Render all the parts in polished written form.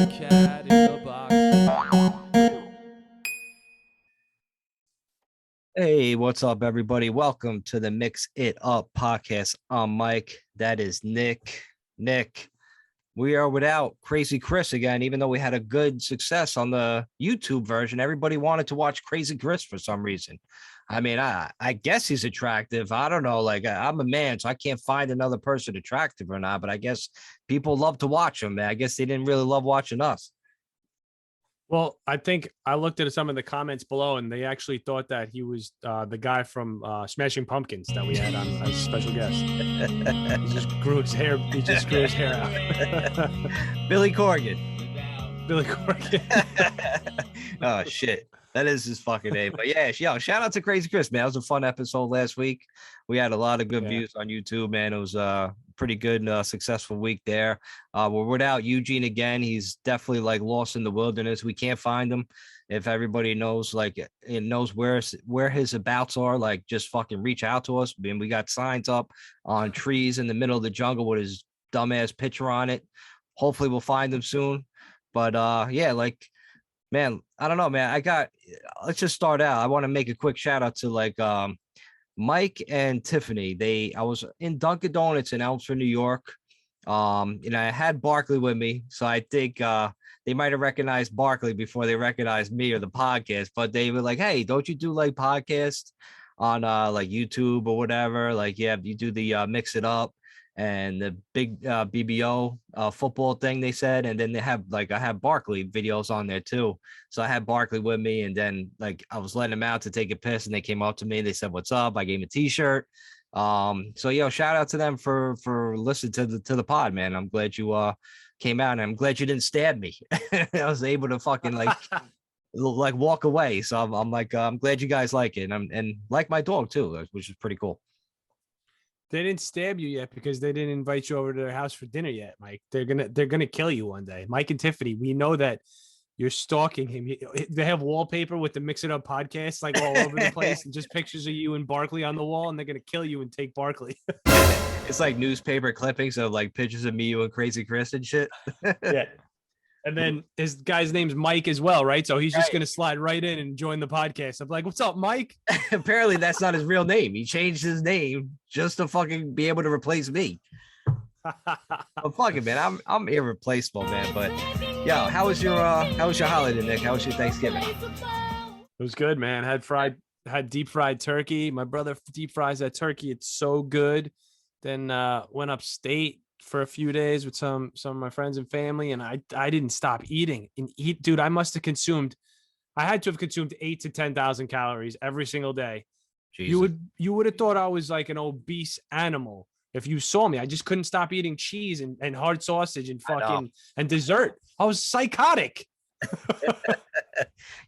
cat in the box. Hey, what's up, everybody? Welcome to the Mix It Up podcast. I'm Mike. That is Nick. Nick, we are without Crazy Chris again, even though we had a good success on the YouTube version. Everybody wanted to watch Crazy Chris for some reason. I mean, I guess he's attractive. I don't know. Like, I'm a man, so I can't find another person attractive or not, but I guess people love to watch him, man. I guess they didn't really love watching us. Well, I think I looked at some of the comments below, and they actually thought that he was the guy from Smashing Pumpkins that we had on as a special guest. He just grew his hair. He just grew his hair out. Billy Corgan. Billy Corgan. Oh shit, that is his fucking name. But yeah, shout out to Crazy Chris, man. That was a fun episode last week. We had a lot of good views on YouTube, man. It was pretty good, successful week there. We're without Eugene again. He's definitely like lost in the wilderness. We can't find him. If everybody knows, like, it knows where his abouts are, like, just fucking reach out to us. I mean, we got signs up on trees in the middle of the jungle with his dumbass picture on it. Hopefully we'll find him soon. But yeah, like, man, I don't know, man. Let's just start out. I want to make a quick shout out to like Mike and Tiffany. I was in Dunkin' Donuts in Elmsford, New York. I had Barkley with me, so I think they might have recognized Barkley before they recognized me or the podcast. But they were like, "Hey, don't you do like podcasts on like YouTube or whatever? Like, yeah, you do the Mix It Up and the big BBO football thing," they said. And then they have like, I have Barkley videos on there too. So I had Barkley with me, and then like I was letting them out to take a piss, and they came up to me. They said, "What's up?" I gave him a t-shirt. So shout out to them for listening to the pod, man. I'm glad you came out, and I'm glad you didn't stab me. I was able to fucking like walk away. So I'm like, I'm glad you guys like it, and like my dog too, which is pretty cool. They didn't stab you yet because they didn't invite you over to their house for dinner yet, Mike. They're gonna kill you one day. Mike and Tiffany, we know that you're stalking him. They have wallpaper with the Mix It Up podcast like all over the place, and just pictures of you and Barkley on the wall, and they're gonna kill you and take Barkley. It's like newspaper clippings of like pictures of me, you, and Crazy Chris and shit. Yeah. And then his guy's name's Mike as well, right? So he's just going to slide right in and join the podcast. I'm like, "What's up, Mike?" Apparently that's not his real name. He changed his name just to fucking be able to replace me. I'm fucking, man. I'm irreplaceable, man. But yeah, how was your holiday, Nick? How was your Thanksgiving? It was good, man. Had deep fried turkey. My brother deep fries that turkey. It's so good. Then went upstate for a few days with some of my friends and family, and I didn't stop eating. Dude, I had to have consumed 8,000 to 10,000 calories every single day. Jesus. You would have thought I was like an obese animal if you saw me. I just couldn't stop eating cheese and hard sausage and fucking and dessert. I was psychotic.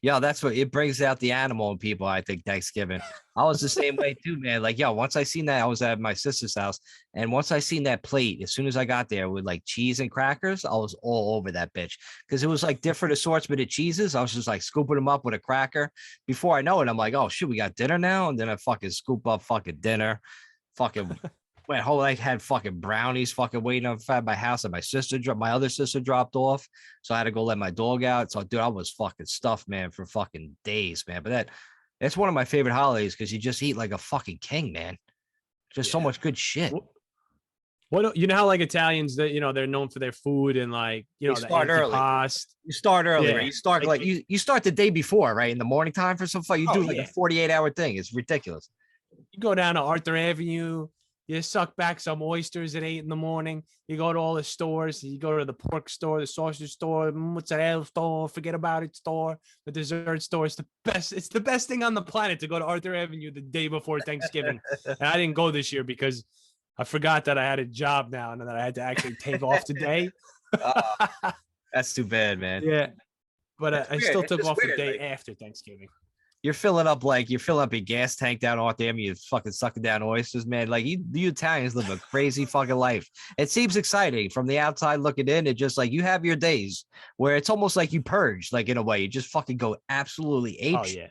Yeah, that's what it brings out the animal in people. I think Thanksgiving. I was the same way too, man. Like, once I seen that, I was at my sister's house, and once I seen that plate, as soon as I got there with like cheese and crackers, I was all over that bitch because it was like different assortment of cheeses. I was just like scooping them up with a cracker. Before I know it, I'm like, "Oh shit, we got dinner now," and then I fucking scoop up fucking dinner, fucking. Went home, I had fucking brownies fucking waiting outside my house, and my other sister dropped off. So I had to go let my dog out. So dude, I was fucking stuffed, man, for fucking days, man. But that's one of my favorite holidays because you just eat like a fucking king, man. Just so much good shit. What you know how like Italians that they're known for their food and like the start early. You start early, Yeah. right? You start like you start the day before, right? In the morning time for some fun. You do like a 48-hour thing. It's ridiculous. You go down to Arthur Avenue. You suck back some oysters at 8 a.m. You go to all the stores. You go to the pork store, the sausage store, mozzarella store, forget about it store, the dessert store. It's the best. It's the best thing on the planet to go to Arthur Avenue the day before Thanksgiving. And I didn't go this year because I forgot that I had a job now and that I had to actually take off today. That's too bad, man. Yeah, but I still took off the day after Thanksgiving. You're filling up your gas tank down off there. You're fucking sucking down oysters, man. Like you Italians live a crazy fucking life. It seems exciting from the outside looking in. It just like you have your days where it's almost like you purge, like in a way. You just fucking go absolutely apeshit. Oh yeah.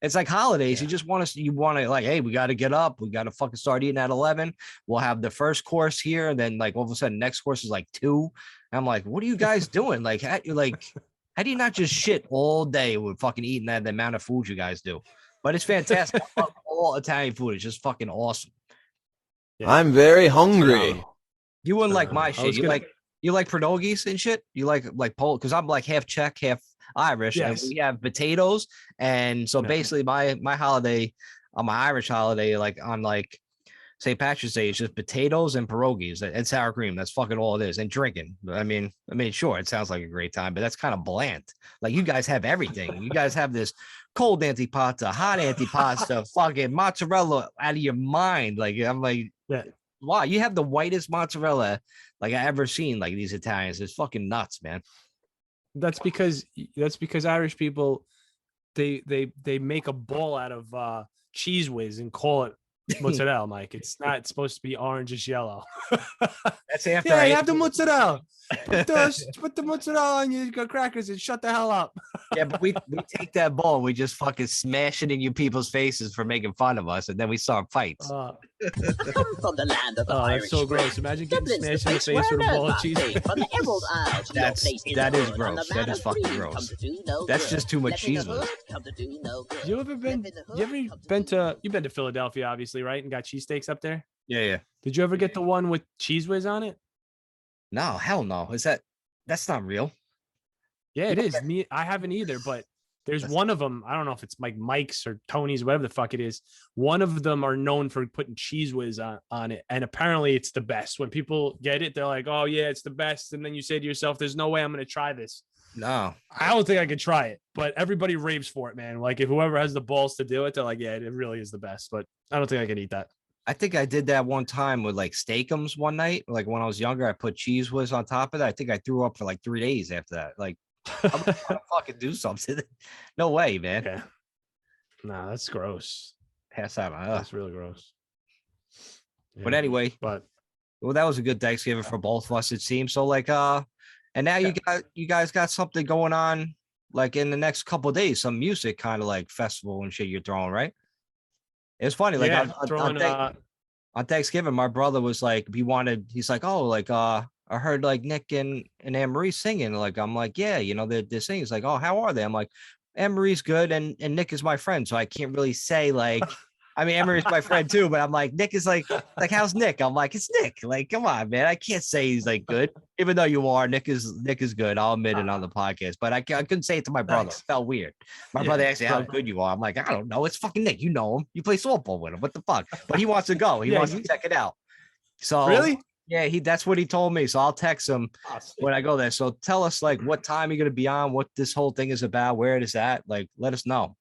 It's like holidays. Yeah. You want to like, hey, we got to get up. We got to fucking start eating at 11. We'll have the first course here. And then like all of a sudden next course is like 2. And I'm like, what are you guys doing? Like, how do you not just shit all day with fucking eating that the amount of food you guys do? But it's fantastic. I love all Italian food. It's just fucking awesome. Yeah. I'm very hungry. You wouldn't like my shit. You like pierogies and shit? You like Polish? Because I'm like half Czech, half Irish. Yes. And we have potatoes. And so basically my holiday, on my Irish holiday, like on like St. Patrick's Day, it's just potatoes and pierogies and sour cream. That's fucking all it is. And drinking. I mean, sure, it sounds like a great time, but that's kind of bland. Like you guys have everything. You guys have this cold antipasta, hot antipasta, fucking mozzarella out of your mind. Like I'm like, wow, you have the whitest mozzarella like I ever seen. Like these Italians, it's fucking nuts, man. That's because Irish people they make a ball out of cheese whiz and call it mozzarella, Mike. It's not supposed to be orangish yellow. That's after I have the mozzarella. Put the mozzarella on your crackers and shut the hell up. Yeah, but we take that ball and we just fucking smash it in you people's faces for making fun of us, and then we start fights. From the land of the that's so gross. Imagine getting smashed in the face with a ball of cheese. That is gross. That is fucking gross. That's just too much cheese. You've been to Philadelphia, obviously, right? And got cheesesteaks up there? Yeah. Did you ever get the one with cheese whiz on it? No, hell no. That's not real? Yeah, it is. I haven't either, but there's one of them. I don't know if it's like Mike's or Tony's, whatever the fuck it is. One of them are known for putting cheese whiz on it. And apparently it's the best. When people get it, they're like, oh yeah, it's the best. And then you say to yourself, there's no way I'm going to try this. No, I don't think I could try it, but everybody raves for it, man. Like if whoever has the balls to do it, they're like, yeah, it really is the best, but I don't think I can eat that. I think I did that one time with like steakums one night. Like when I was younger, I put cheese whiz on top of that. I think I threw up for like 3 days after that. Like I'm gonna fucking do something. No way, man. Yeah. Nah, that's gross. Pass out on us. That's really gross. Yeah. But anyway, well, that was a good Thanksgiving for both of us, it seems. So like and now you guys got something going on like in the next couple of days, some music kind of like festival and shit you're throwing, right? It's funny, like on Thanksgiving, my brother was like, he's like, oh, like I heard like Nick and Anne Marie singing. Like I'm like, yeah, you know, they're singing. He's like, oh, how are they? I'm like, Anne Marie's good, and Nick is my friend, so I can't really say like. I mean, Anne Marie's my friend too, but I'm like, Nick is like how's Nick? I'm like, it's Nick. Like, come on, man. I can't say he's like good, even though you are. Nick is good. I'll admit it on the podcast, but I couldn't say it to my brother. It felt weird. My brother asked me how good you are. I'm like, I don't know. It's fucking Nick. You know him. You play softball with him. What the fuck? But he wants to go. He wants to check it out. So really? Yeah, that's what he told me. So I'll text him when I go there. So tell us like what time you're gonna be on, what this whole thing is about, where it is at. Like, let us know.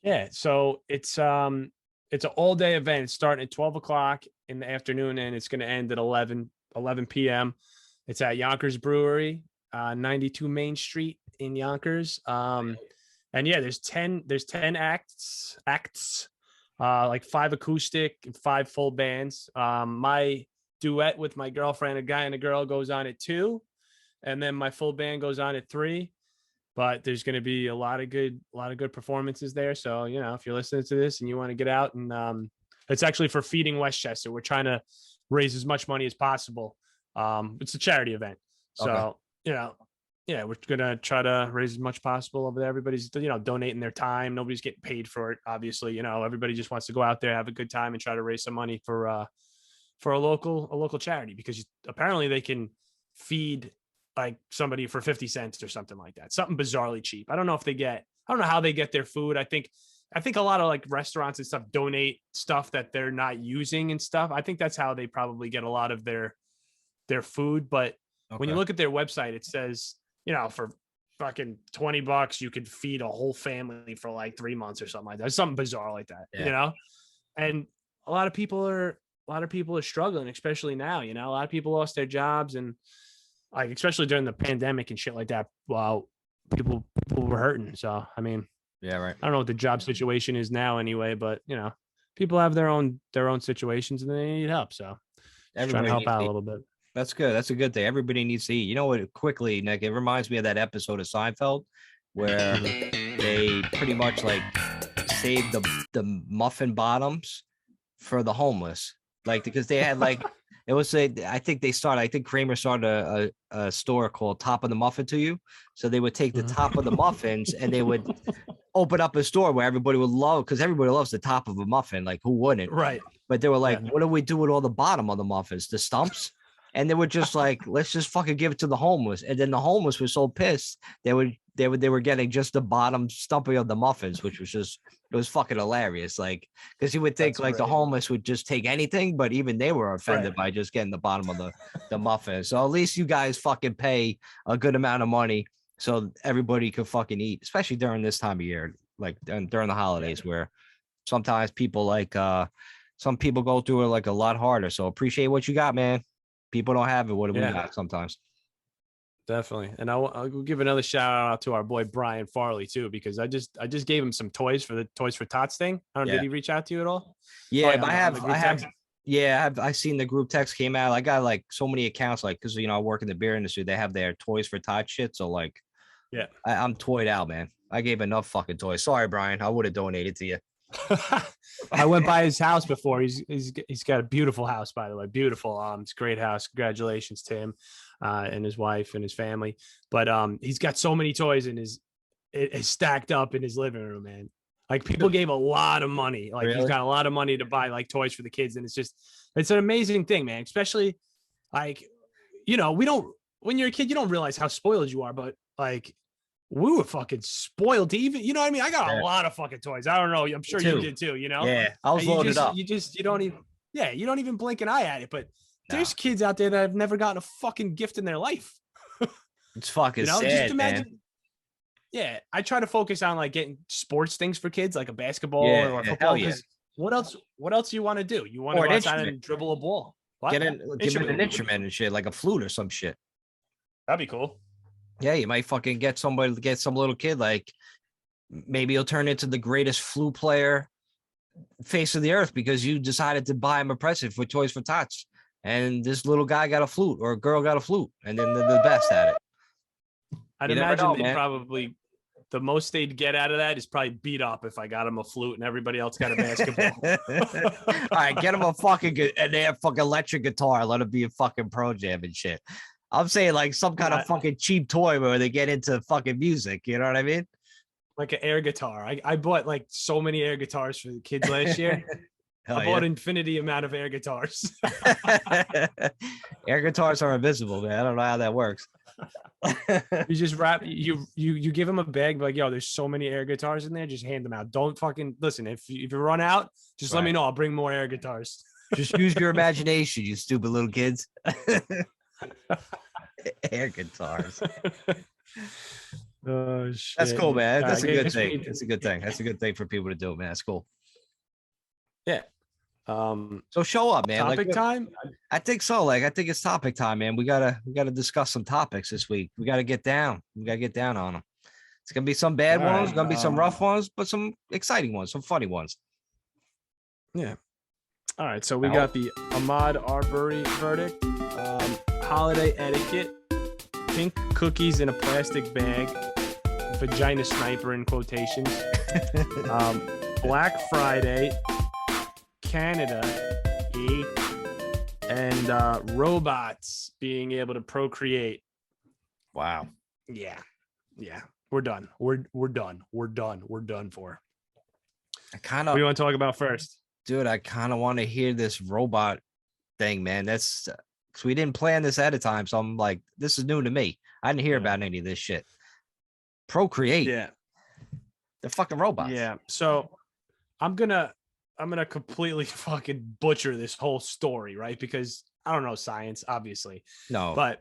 Yeah. So it's an all-day event. It's starting at 12 o'clock in the afternoon, and it's going to end at 11 p.m. It's at Yonkers Brewery, 92 Main Street in Yonkers. And yeah, there's 10 acts, like 5 acoustic and 5 full bands. My duet with my girlfriend, a guy and a girl, goes on at 2, and then my full band goes on at 3. But there's going to be a lot of good performances there. So, you know, if you're listening to this and you want to get out, and it's actually for Feeding Westchester. We're trying to raise as much money as possible. It's a charity event. So, you know, yeah, we're going to try to raise as much possible over there. Everybody's, you know, donating their time. Nobody's getting paid for it. Obviously, you know, everybody just wants to go out there, have a good time, and try to raise some money for a local charity, because apparently they can feed like somebody for 50 cents or something like that. Something bizarrely cheap. I don't know how they get their food. I think a lot of like restaurants and stuff donate stuff that they're not using and stuff. I think that's how they probably get a lot of their food. But when you look at their website, it says, you know, for fucking $20, you could feed a whole family for like 3 months or something like that. It's something bizarre like that, you know? And a lot of people are struggling, especially now, you know, a lot of people lost their jobs, and like, especially during the pandemic and shit like that. Wow. People were hurting. So, I mean, yeah, right. I don't know what the job situation is now anyway, but you know, people have their own situations and they need help. So just trying to help out a little bit. That's good. That's a good thing. Everybody needs to eat. You know what? Quickly, Nick, it reminds me of that episode of Seinfeld where they pretty much like save the muffin bottoms for the homeless, like because they had like it was I think Kramer started a store called Top of the Muffin to You, so they would take the top of the muffins and they would open up a store where everybody would love, because everybody loves the top of a muffin, like who wouldn't, Right? but they were like, Yeah. what do we do with all the bottom of the muffins, the stumps? And they were just like, let's just fucking give it to the homeless. And then the homeless were so pissed they were getting just the bottom stumping of the muffins, which was just, it was fucking hilarious. Like, because you would think That's like the great. homeless would just take anything, but even they were offended by just getting the bottom of the muffin. So at least you guys fucking pay a good amount of money so everybody could fucking eat, especially during this time of year, like during the holidays, where sometimes people like some people go through it like a lot harder. So appreciate what you got, man. People don't have it. What do we got sometimes? Definitely. And I'll give another shout out to our boy Brian Farley too, because I just gave him some toys for the Toys for Tots thing. I don't know, did he reach out to you at all? Yeah, Oh, yeah, I've seen the group text came out. I got like so many accounts, like because I work in the beer industry. They have their Toys for Tots shit. So like, yeah, I'm toyed out, man. I gave enough fucking toys. Sorry, Brian. I would have donated to you. I went by his house before. He's got a beautiful house, by the way. Beautiful. It's a great house. Congratulations to him and his wife and his family. But he's got so many toys in his stacked up in his living room, man. Like people gave a lot of money. Like he's got a lot of money to buy like toys for the kids, and it's an amazing thing, man. Especially like when you're a kid, you don't realize how spoiled you are, but like we were fucking spoiled to even, you know what I mean? I got a lot of fucking toys. I don't know. I'm sure you did too, Yeah, I was loaded up. You don't even blink an eye at it. But there's kids out there that have never gotten a fucking gift in their life. It's fucking sad, just imagine. man. Yeah, I try to focus on like getting sports things for kids, like a basketball or a football. Because what else do you want to do? You want to go outside and dribble a ball? What? Give him an instrument and shit, like a flute or some shit. That'd be cool. Yeah, you might fucking get some little kid, like maybe he'll turn into the greatest flute player face of the earth because you decided to buy him a present for Toys for Tots. And this little guy got a flute or a girl got a flute, and then they're the best at it. I'd imagine they probably, the most they'd get out of that is probably beat up if I got him a flute and everybody else got a basketball. All right, get him a fucking electric guitar. Let him be a fucking pro jam and shit. I'm saying like some kind of fucking cheap toy where they get into fucking music. You know what I mean? Like an air guitar. I bought like so many air guitars for the kids last year. I bought infinity amount of air guitars. Air guitars are invisible, man. I don't know how that works. You just you give them a bag, like, yo, there's so many air guitars in there. Just hand them out. Don't fucking listen. If you run out, just let me know. I'll bring more air guitars. Just use your imagination, you stupid little kids. Air guitars. Oh shit. That's cool, man. That's a good thing. That's a good thing. That's a good thing for people to do, man. That's cool. Yeah. So show up, man. Topic time? I think so. Like, I think it's topic time, man. We gotta discuss some topics this week. We gotta get down. We gotta get down on them. It's gonna be some bad ones, gonna be some rough ones, but some exciting ones, some funny ones. Yeah. All right. So we got the Ahmaud Arbery verdict. Holiday etiquette. Pink cookies in a plastic bag. Vagina sniper in quotations. Black Friday. Canada, and robots being able to procreate. Wow. Yeah. We're done. We're done. We're done for. What do you want to talk about first? Dude, I kind of want to hear this robot thing, man. That's because we didn't plan this at a time. So I'm like, this is new to me. I didn't hear about any of this shit. Procreate. Yeah. They're fucking robots. Yeah. So I'm gonna completely fucking butcher this whole story, right? Because I don't know science, obviously. No. But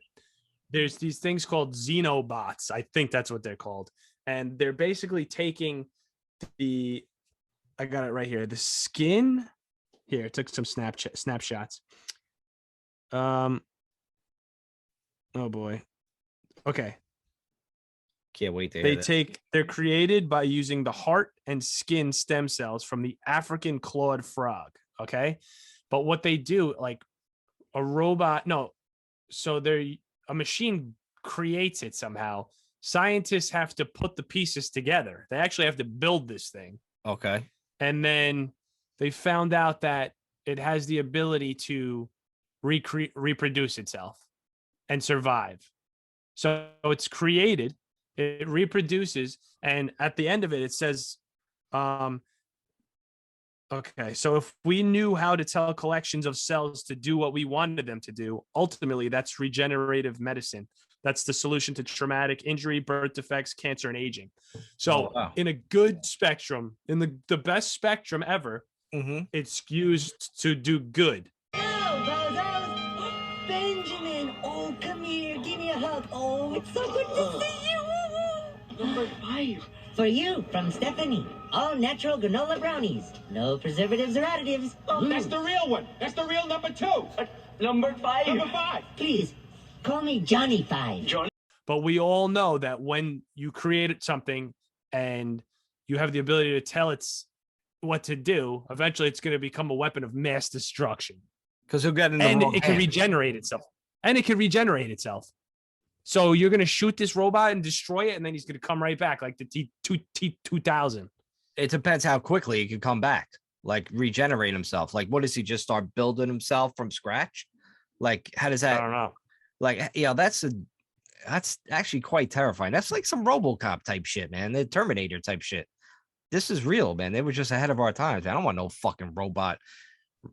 there's these things called xenobots. I think that's what they're called. And they're basically taking I got it right here. The skin. Here, I took some snapshots. Oh boy. Okay. Can't wait to hear They're created by using the heart and skin stem cells from the African clawed frog. Okay. But what they do, like a robot, so a machine creates it somehow. Scientists have to put the pieces together. They actually have to build this thing. Okay. And then they found out that it has the ability to reproduce itself and survive. So it's created, it reproduces, and at the end of it, it says, okay, so if we knew how to tell collections of cells to do what we wanted them to do, ultimately that's regenerative medicine. That's the solution to traumatic injury, birth defects, cancer, and aging. So in a good spectrum, in the best spectrum ever, it's used to do good. Oh, Benjamin, oh, come here, give me a hug. Oh, it's so good to see you. Number 5. For you, from Stephanie. All natural granola brownies. No preservatives or additives. Oh, that's the real one. That's the real number 2. Number 5. Number 5. Please, call me Johnny 5. But we all know that when you create something and you have the ability to tell it's what to do, eventually it's going to become a weapon of mass destruction. Because he'll get in the and wrong it can hands. regenerate itself. And it can regenerate itself. So you're going to shoot this robot and destroy it, and then he's going to come right back like the T-2000. It depends how quickly he can come back, like regenerate himself. Like, what does he just start building himself from scratch? Like, how does that? I don't know. Like, yeah, that's actually quite terrifying. That's like some RoboCop type shit, man. The Terminator type shit. This is real, man. They were just ahead of our times. I don't want no fucking robot.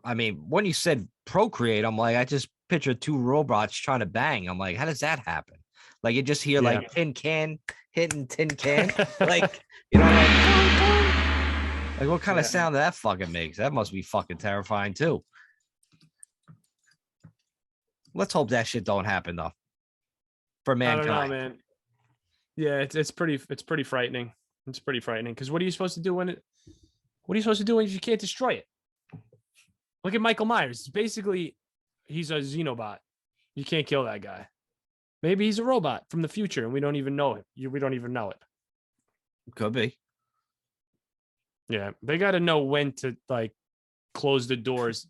I mean, when you said procreate, I'm like, I just pictured 2 robots trying to bang. I'm like, how does that happen? Like, you just hear like tin can hitting tin can, like, you know, like what kind of sound that fucking makes? That must be fucking terrifying too. Let's hope that shit don't happen though. For mankind. I don't know, man. Yeah, it's pretty frightening. It's pretty frightening because what are you supposed to do when you can't destroy it? Look at Michael Myers. Basically, he's a xenobot. You can't kill that guy. Maybe he's a robot from the future and we don't even know it. We don't even know it. Could be. Yeah, they got to know when to like close the doors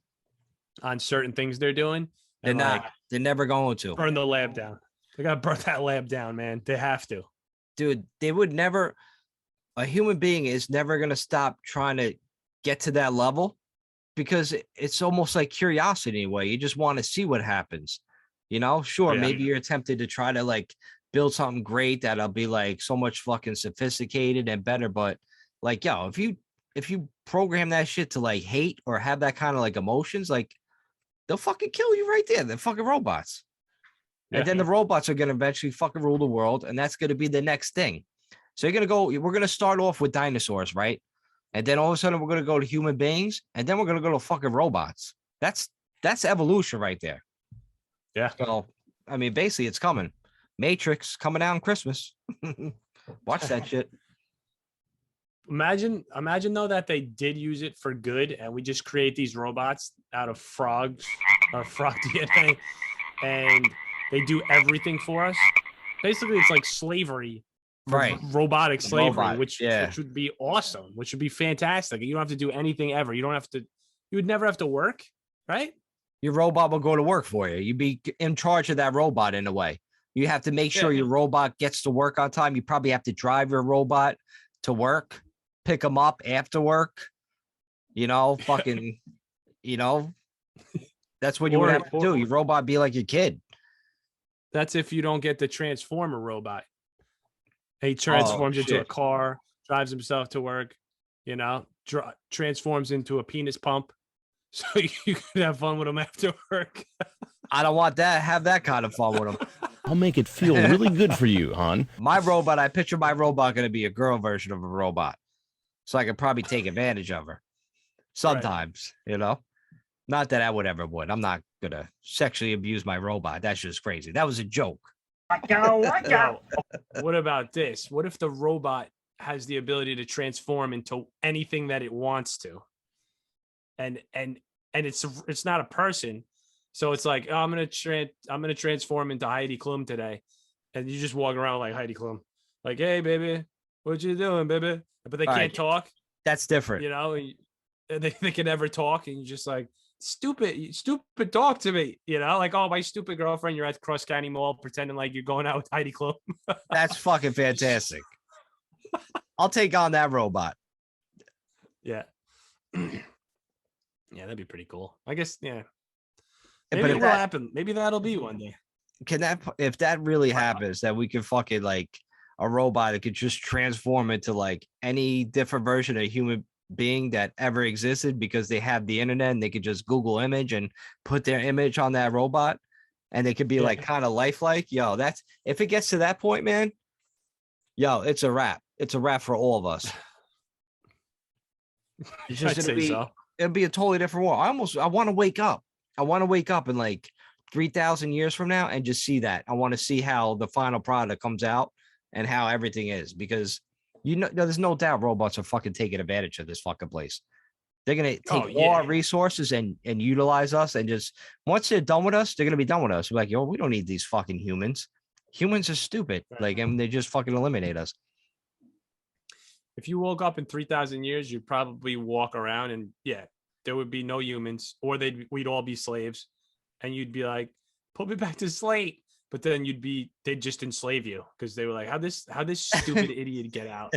on certain things they're doing. They're not. They're never going to burn the lab down. They got to burn that lab down, man. They have to. Dude, they would never. A human being is never going to stop trying to get to that level because it's almost like curiosity in a way. You just want to see what happens. You know, sure, maybe you're tempted to try to like build something great that'll be like so much fucking sophisticated and better. But like, yo, if you program that shit to like hate or have that kind of like emotions, like they'll fucking kill you right there. They're fucking robots. Yeah. And then the robots are going to eventually fucking rule the world. And that's going to be the next thing. So we're going to start off with dinosaurs, right? And then all of a sudden we're going to go to human beings. And then we're going to go to fucking robots. That's evolution right there. Yeah. So, I mean, basically it's coming. Matrix coming out on Christmas. Watch that shit. Imagine though that they did use it for good and we just create these robots out of frogs or frog DNA and they do everything for us. Basically, it's like slavery, right? Robotic slavery, which would be awesome, which would be fantastic. You don't have to do anything ever. You would never have to work, right? Your robot will go to work for you. You'd be in charge of that robot in a way. You have to make sure your robot gets to work on time. You probably have to drive your robot to work, pick them up after work, you know, fucking, you know, that's what you would have to do. Your robot be like your kid. That's if you don't get the Transformer robot. He transforms into a car, drives himself to work, you know, transforms into a penis pump. So you can have fun with him after work. I don't want that. Have that kind of fun with him. I'll make it feel really good for you, hon. My robot, I picture my robot going to be a girl version of a robot. So I could probably take advantage of her. Sometimes, you know. Not that I would ever would. I'm not going to sexually abuse my robot. That's just crazy. That was a joke. What about this? What if the robot has the ability to transform into anything that it wants to? And it's not a person. So it's like, oh, I'm gonna transform into Heidi Klum today. And you just walk around like Heidi Klum. Like, hey baby, what you doing, baby? But they can't talk. That's different. You know, they can never talk, and you just like, stupid, talk to me. You know, like, oh, my stupid girlfriend, you're at Cross County Mall pretending like you're going out with Heidi Klum. That's fucking fantastic. I'll take on that robot. Yeah. Yeah, that'd be pretty cool. I guess, yeah. But Maybe if it will that happen. Maybe that'll be one day. if that really happens, that we can fucking like a robot that could just transform into like any different version of a human being that ever existed because they have the internet and they could just Google image and put their image on that robot and they could be like kind of lifelike. Yo, that's if it gets to that point, man. Yo, it's a wrap. It's a wrap for all of us. It's just it'd be a totally different world. I want to wake up. I want to wake up in like 3,000 years from now and just see that. I want to see how the final product comes out and how everything is because there's no doubt robots are fucking taking advantage of this fucking place. They're gonna take all our resources and utilize us and just once they're done with us, they're gonna be done with us. We're like, yo, we don't need these fucking humans. Humans are stupid. Like, and they just fucking eliminate us. If you woke up in 3,000 years, you'd probably walk around and there would be no humans, or we'd all be slaves, and you'd be like, "Put me back to slave." But then they'd just enslave you because they were like, "How this stupid idiot get out?"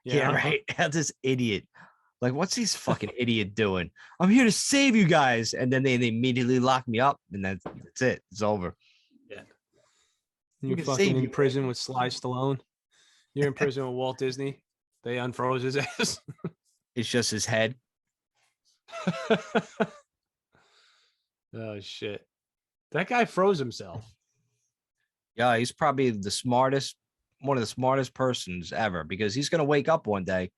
Yeah, right. How this idiot, like, what's this fucking idiot doing? I'm here to save you guys, and then they immediately lock me up, and that's it. It's over. Yeah, you're fucking in prison with Sly Stallone. You're in prison with Walt Disney. They unfroze his ass. It's just his head. Oh shit! That guy froze himself. Yeah, he's probably one of the smartest persons ever because he's gonna wake up one day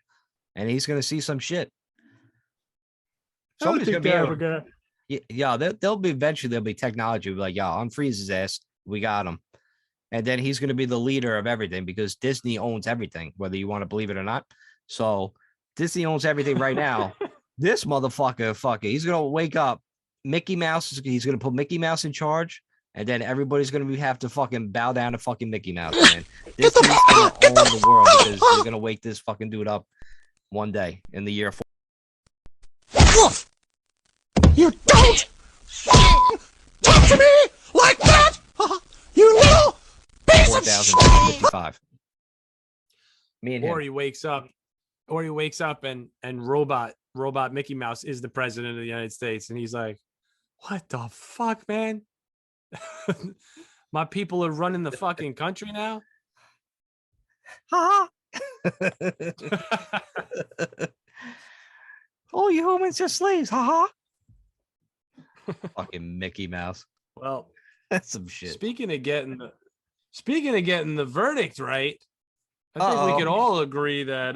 and he's gonna see some shit. Somebody's gonna be able. Yeah, there'll be technology. Like, yeah, unfreeze his ass. We got him, and then he's gonna be the leader of everything because Disney owns everything, whether you want to believe it or not. So Disney owns everything right now. This motherfucker, he's gonna wake up. Mickey Mouse he's gonna put Mickey Mouse in charge, and then everybody's gonna have to fucking bow down to fucking Mickey Mouse, man. Disney's gonna own the world because they're gonna wake this fucking dude up one day in the year 4. You don't talk to me like that, you little piece of shit. 4055. Me and him. Or he wakes up and robot Mickey Mouse is the president of the United States, and he's like, "What the fuck, man? My people are running the fucking country now." Oh, you humans are slaves, haha. Fucking Mickey Mouse. Well, that's some shit. Speaking of getting the verdict right, I think we could all agree that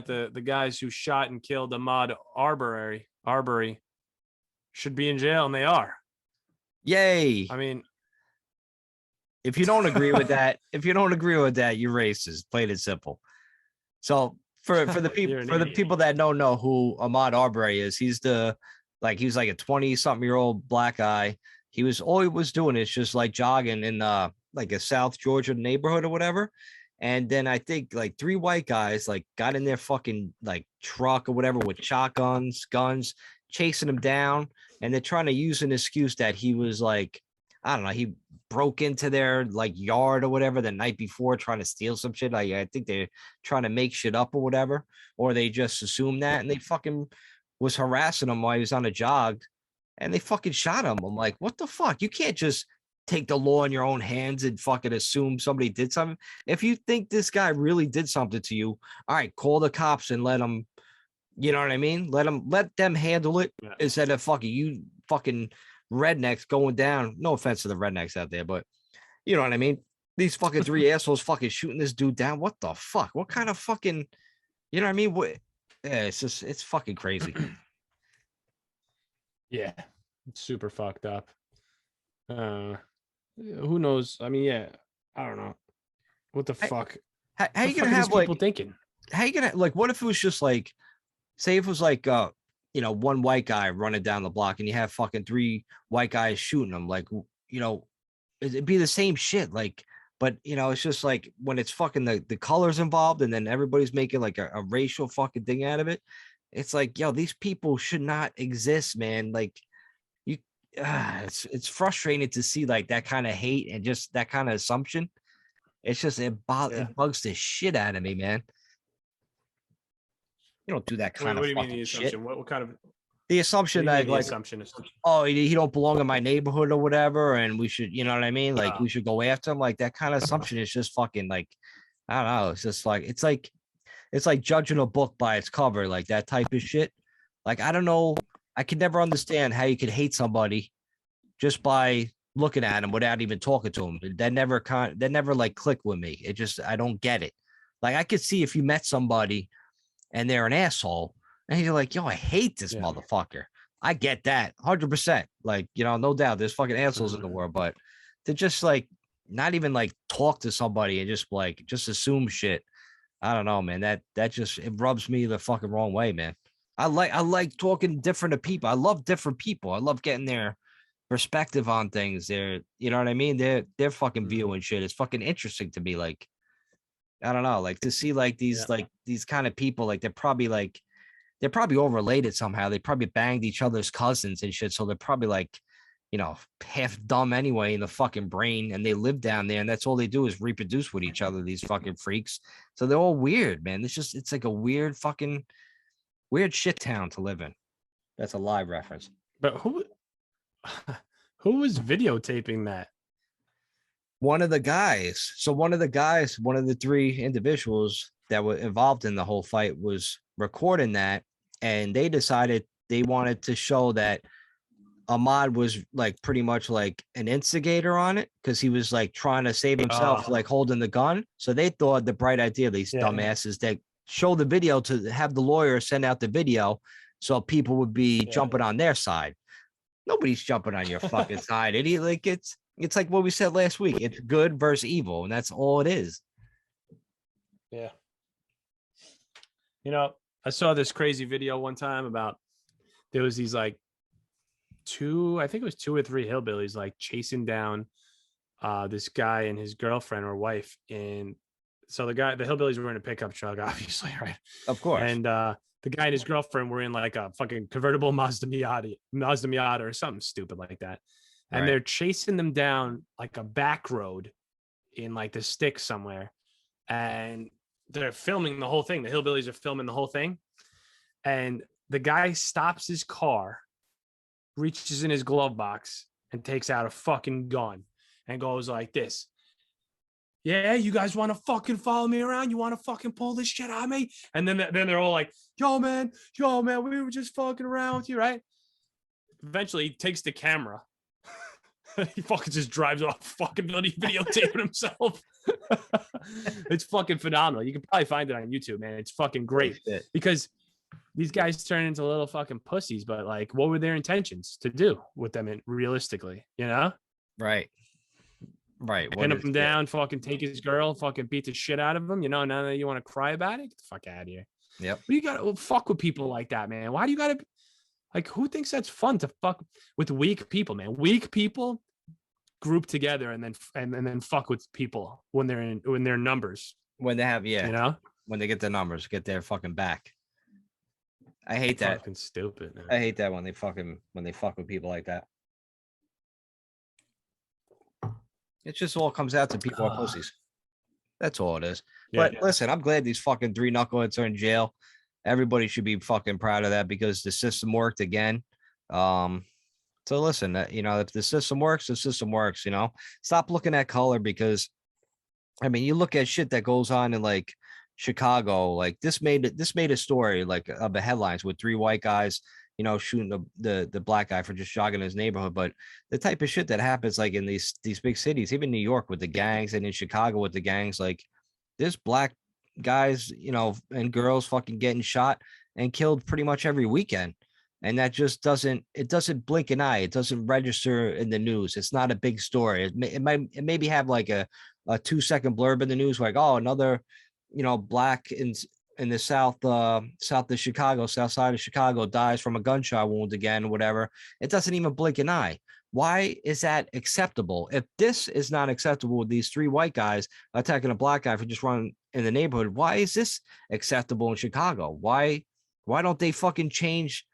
the guys who shot and killed Ahmaud Arbery should be in jail, and they are. Yay! I mean, if you don't agree with that, you're racist. Plain and simple. So for the people that don't know who Ahmaud Arbery is, he was like a 20-something-year-old black guy. All he was doing is just like jogging in like a South Georgia neighborhood or whatever. And then I think like 3 white guys like got in their fucking like truck or whatever with shotguns, guns, chasing him down. And they're trying to use an excuse that he was like, I don't know, he broke into their like yard or whatever the night before trying to steal some shit. Like, I think they're trying to make shit up or whatever, or they just assume that. And they fucking was harassing him while he was on a jog and they fucking shot him. I'm like, what the fuck? You can't just take the law in your own hands and fucking assume somebody did something. If you think this guy really did something to you, all right, call the cops and let them, you know what I mean? Let them handle it instead of fucking rednecks going down. No offense to the rednecks out there, but you know what I mean? These fucking 3 assholes fucking shooting this dude down. What the fuck? What kind of fucking, you know what I mean? It's fucking crazy. Yeah, it's super fucked up. Who knows? I mean, I don't know. What the fuck? How you gonna have like people thinking? How you gonna like? What if it was just like, say, if it was like, one white guy running down the block, and you have fucking 3 white guys shooting them? Like, it'd be the same shit. Like, but it's just like when it's fucking the colors involved, and then everybody's making like a racial fucking thing out of it. It's like, yo, these people should not exist, man. Like, it's frustrating to see like that kind of hate and just that kind of assumption. It's just it bugs the shit out of me, man. You don't do that kind What of do you mean fucking the shit. assumption? What kind of The assumption that like, assumption? oh, he don't belong in my neighborhood or whatever, and we should, you know what I mean? Like we should go after him. Like that kind of assumption is just fucking like, I don't know. It's just like it's like judging a book by its cover, like that type of shit. Like I don't know. I could never understand how you could hate somebody just by looking at him without even talking to him. That never like clicked with me. It just I don't get it. Like I could see if you met somebody and they're an asshole, and you're like, yo, I hate this motherfucker. I get that 100%. Like, you know, no doubt there's fucking assholes in the world, but to just like not even like talk to somebody and just assume shit. I don't know, man. That just it rubs me the fucking wrong way, man. I like talking different to people. I love different people. I love getting their perspective on things. They're, you know what I mean? They're fucking viewing shit. It's fucking interesting to me. Like, I don't know, like to see like these kind of people, like they're probably all related somehow. They probably banged each other's cousins and shit. So they're probably like, you know, half dumb anyway in the fucking brain, and they live down there, and that's all they do is reproduce with each other, these fucking freaks. So they're all weird, man. It's like a weird shit town to live in. That's a live reference. But who was videotaping that? One of the guys. So one of the three individuals that were involved in the whole fight was recording that, and they decided they wanted to show that Ahmad was like pretty much like an instigator on it because he was like trying to save himself, like holding the gun. So they thought the bright idea, these dumbasses, that show the video to have the lawyer send out the video so people would be jumping on their side. Nobody's jumping on your fucking side, idiot. Like it's like what we said last week. It's good versus evil, and that's all it is. Yeah. You know, I saw this crazy video one time about there was these like two or three hillbillies like chasing down this guy and his girlfriend or wife. And so the hillbillies were in a pickup truck, obviously, right? Of course. And the guy and his girlfriend were in like a fucking convertible Mazda Miata or something stupid like that. And they're chasing them down like a back road in like the sticks somewhere. And they're filming the whole thing. The hillbillies are filming the whole thing. And the guy stops his car, reaches in his glove box, and takes out a fucking gun and goes like this. Yeah, you guys want to fucking follow me around? You want to fucking pull this shit on me? And then they're all like, yo, man, we were just fucking around with you, right? Eventually, he takes the camera. He fucking just drives off, fucking videotaping himself. It's fucking phenomenal. You can probably find it on YouTube, man. It's fucking great because these guys turn into little fucking pussies. But like, what were their intentions to do with them realistically? You know? Right. Pin him down, fucking take his girl, fucking beat the shit out of him. You know, now that you want to cry about it, get the fuck out of here. Yep. But you gotta fuck with people like that, man. Why do you gotta? Like, who thinks that's fun to fuck with weak people, man? Weak people group together and then fuck with people when they're numbers. When they have, you know, when they get the numbers, get their fucking back. I hate that. Fucking stupid, man. I hate that when they fuck with people like that. It just all comes out to people are pussies. That's all it is. But listen, I'm glad these fucking three knuckleheads are in jail. Everybody should be fucking proud of that because the system worked again. So listen, you know, if the system works, the system works, you know. Stop looking at color because, I mean, you look at shit that goes on in like Chicago, like this made a story like of the headlines with three white guys, you know, shooting the black guy for just jogging his neighborhood. But the type of shit that happens like in these big cities, even New York with the gangs and in Chicago with the gangs, like there's black guys, you know, and girls fucking getting shot and killed pretty much every weekend. And that just doesn't blink an eye. It doesn't register in the news. It's not a big story. It maybe have like a 2-second blurb in the news, like, oh, another, you know, black in the south of Chicago, south side of Chicago dies from a gunshot wound again, whatever. It doesn't even blink an eye. Why is that acceptable? If this is not acceptable with these three white guys attacking a black guy for just running in the neighborhood, why is this acceptable in Chicago? Why don't they fucking change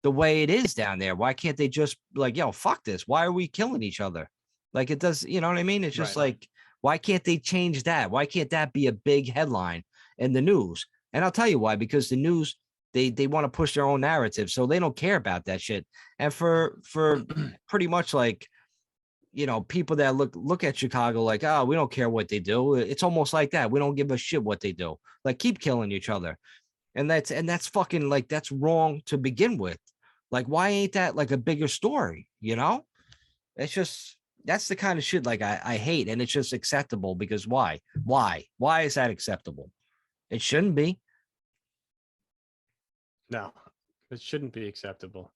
the way it is down there? Why can't they just like, yo, fuck this? Why are we killing each other? Like it does, you know what I mean? It's just like, why can't they change that? Why can't that be a big headline in the news? And I'll tell you why, because the news, they want to push their own narrative. So they don't care about that shit. And for pretty much like, you know, people that look at Chicago like, oh, we don't care what they do. It's almost like that. We don't give a shit what they do. Like, keep killing each other. And that's fucking like, that's wrong to begin with. Like, why ain't that like a bigger story? You know, it's just, that's the kind of shit like I hate. And it's just acceptable because why is that acceptable? It shouldn't be. No, it shouldn't be acceptable.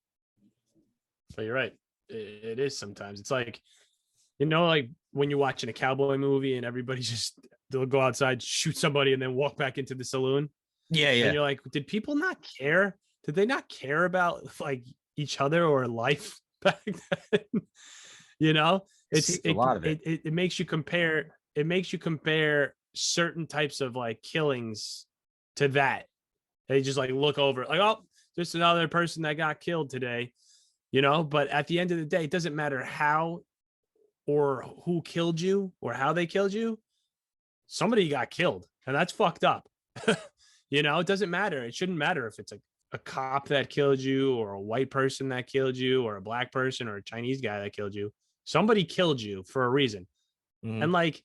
But you're right. It is sometimes. It's like, you know, like when you're watching a cowboy movie and everybody's just, they'll go outside, shoot somebody, and then walk back into the saloon. Yeah. And you're like, did people not care? Did they not care about like each other or life back then? You know, it makes you compare. It makes you compare certain types of like killings to that. They just like look over like, oh, just another person that got killed today, you know. But at the end of the day, it doesn't matter how or who killed you or how they killed you. Somebody got killed, and that's fucked up. You know, it doesn't matter. It shouldn't matter if it's a cop that killed you or a white person that killed you or a black person or a Chinese guy that killed you. Somebody killed you for a reason. And like,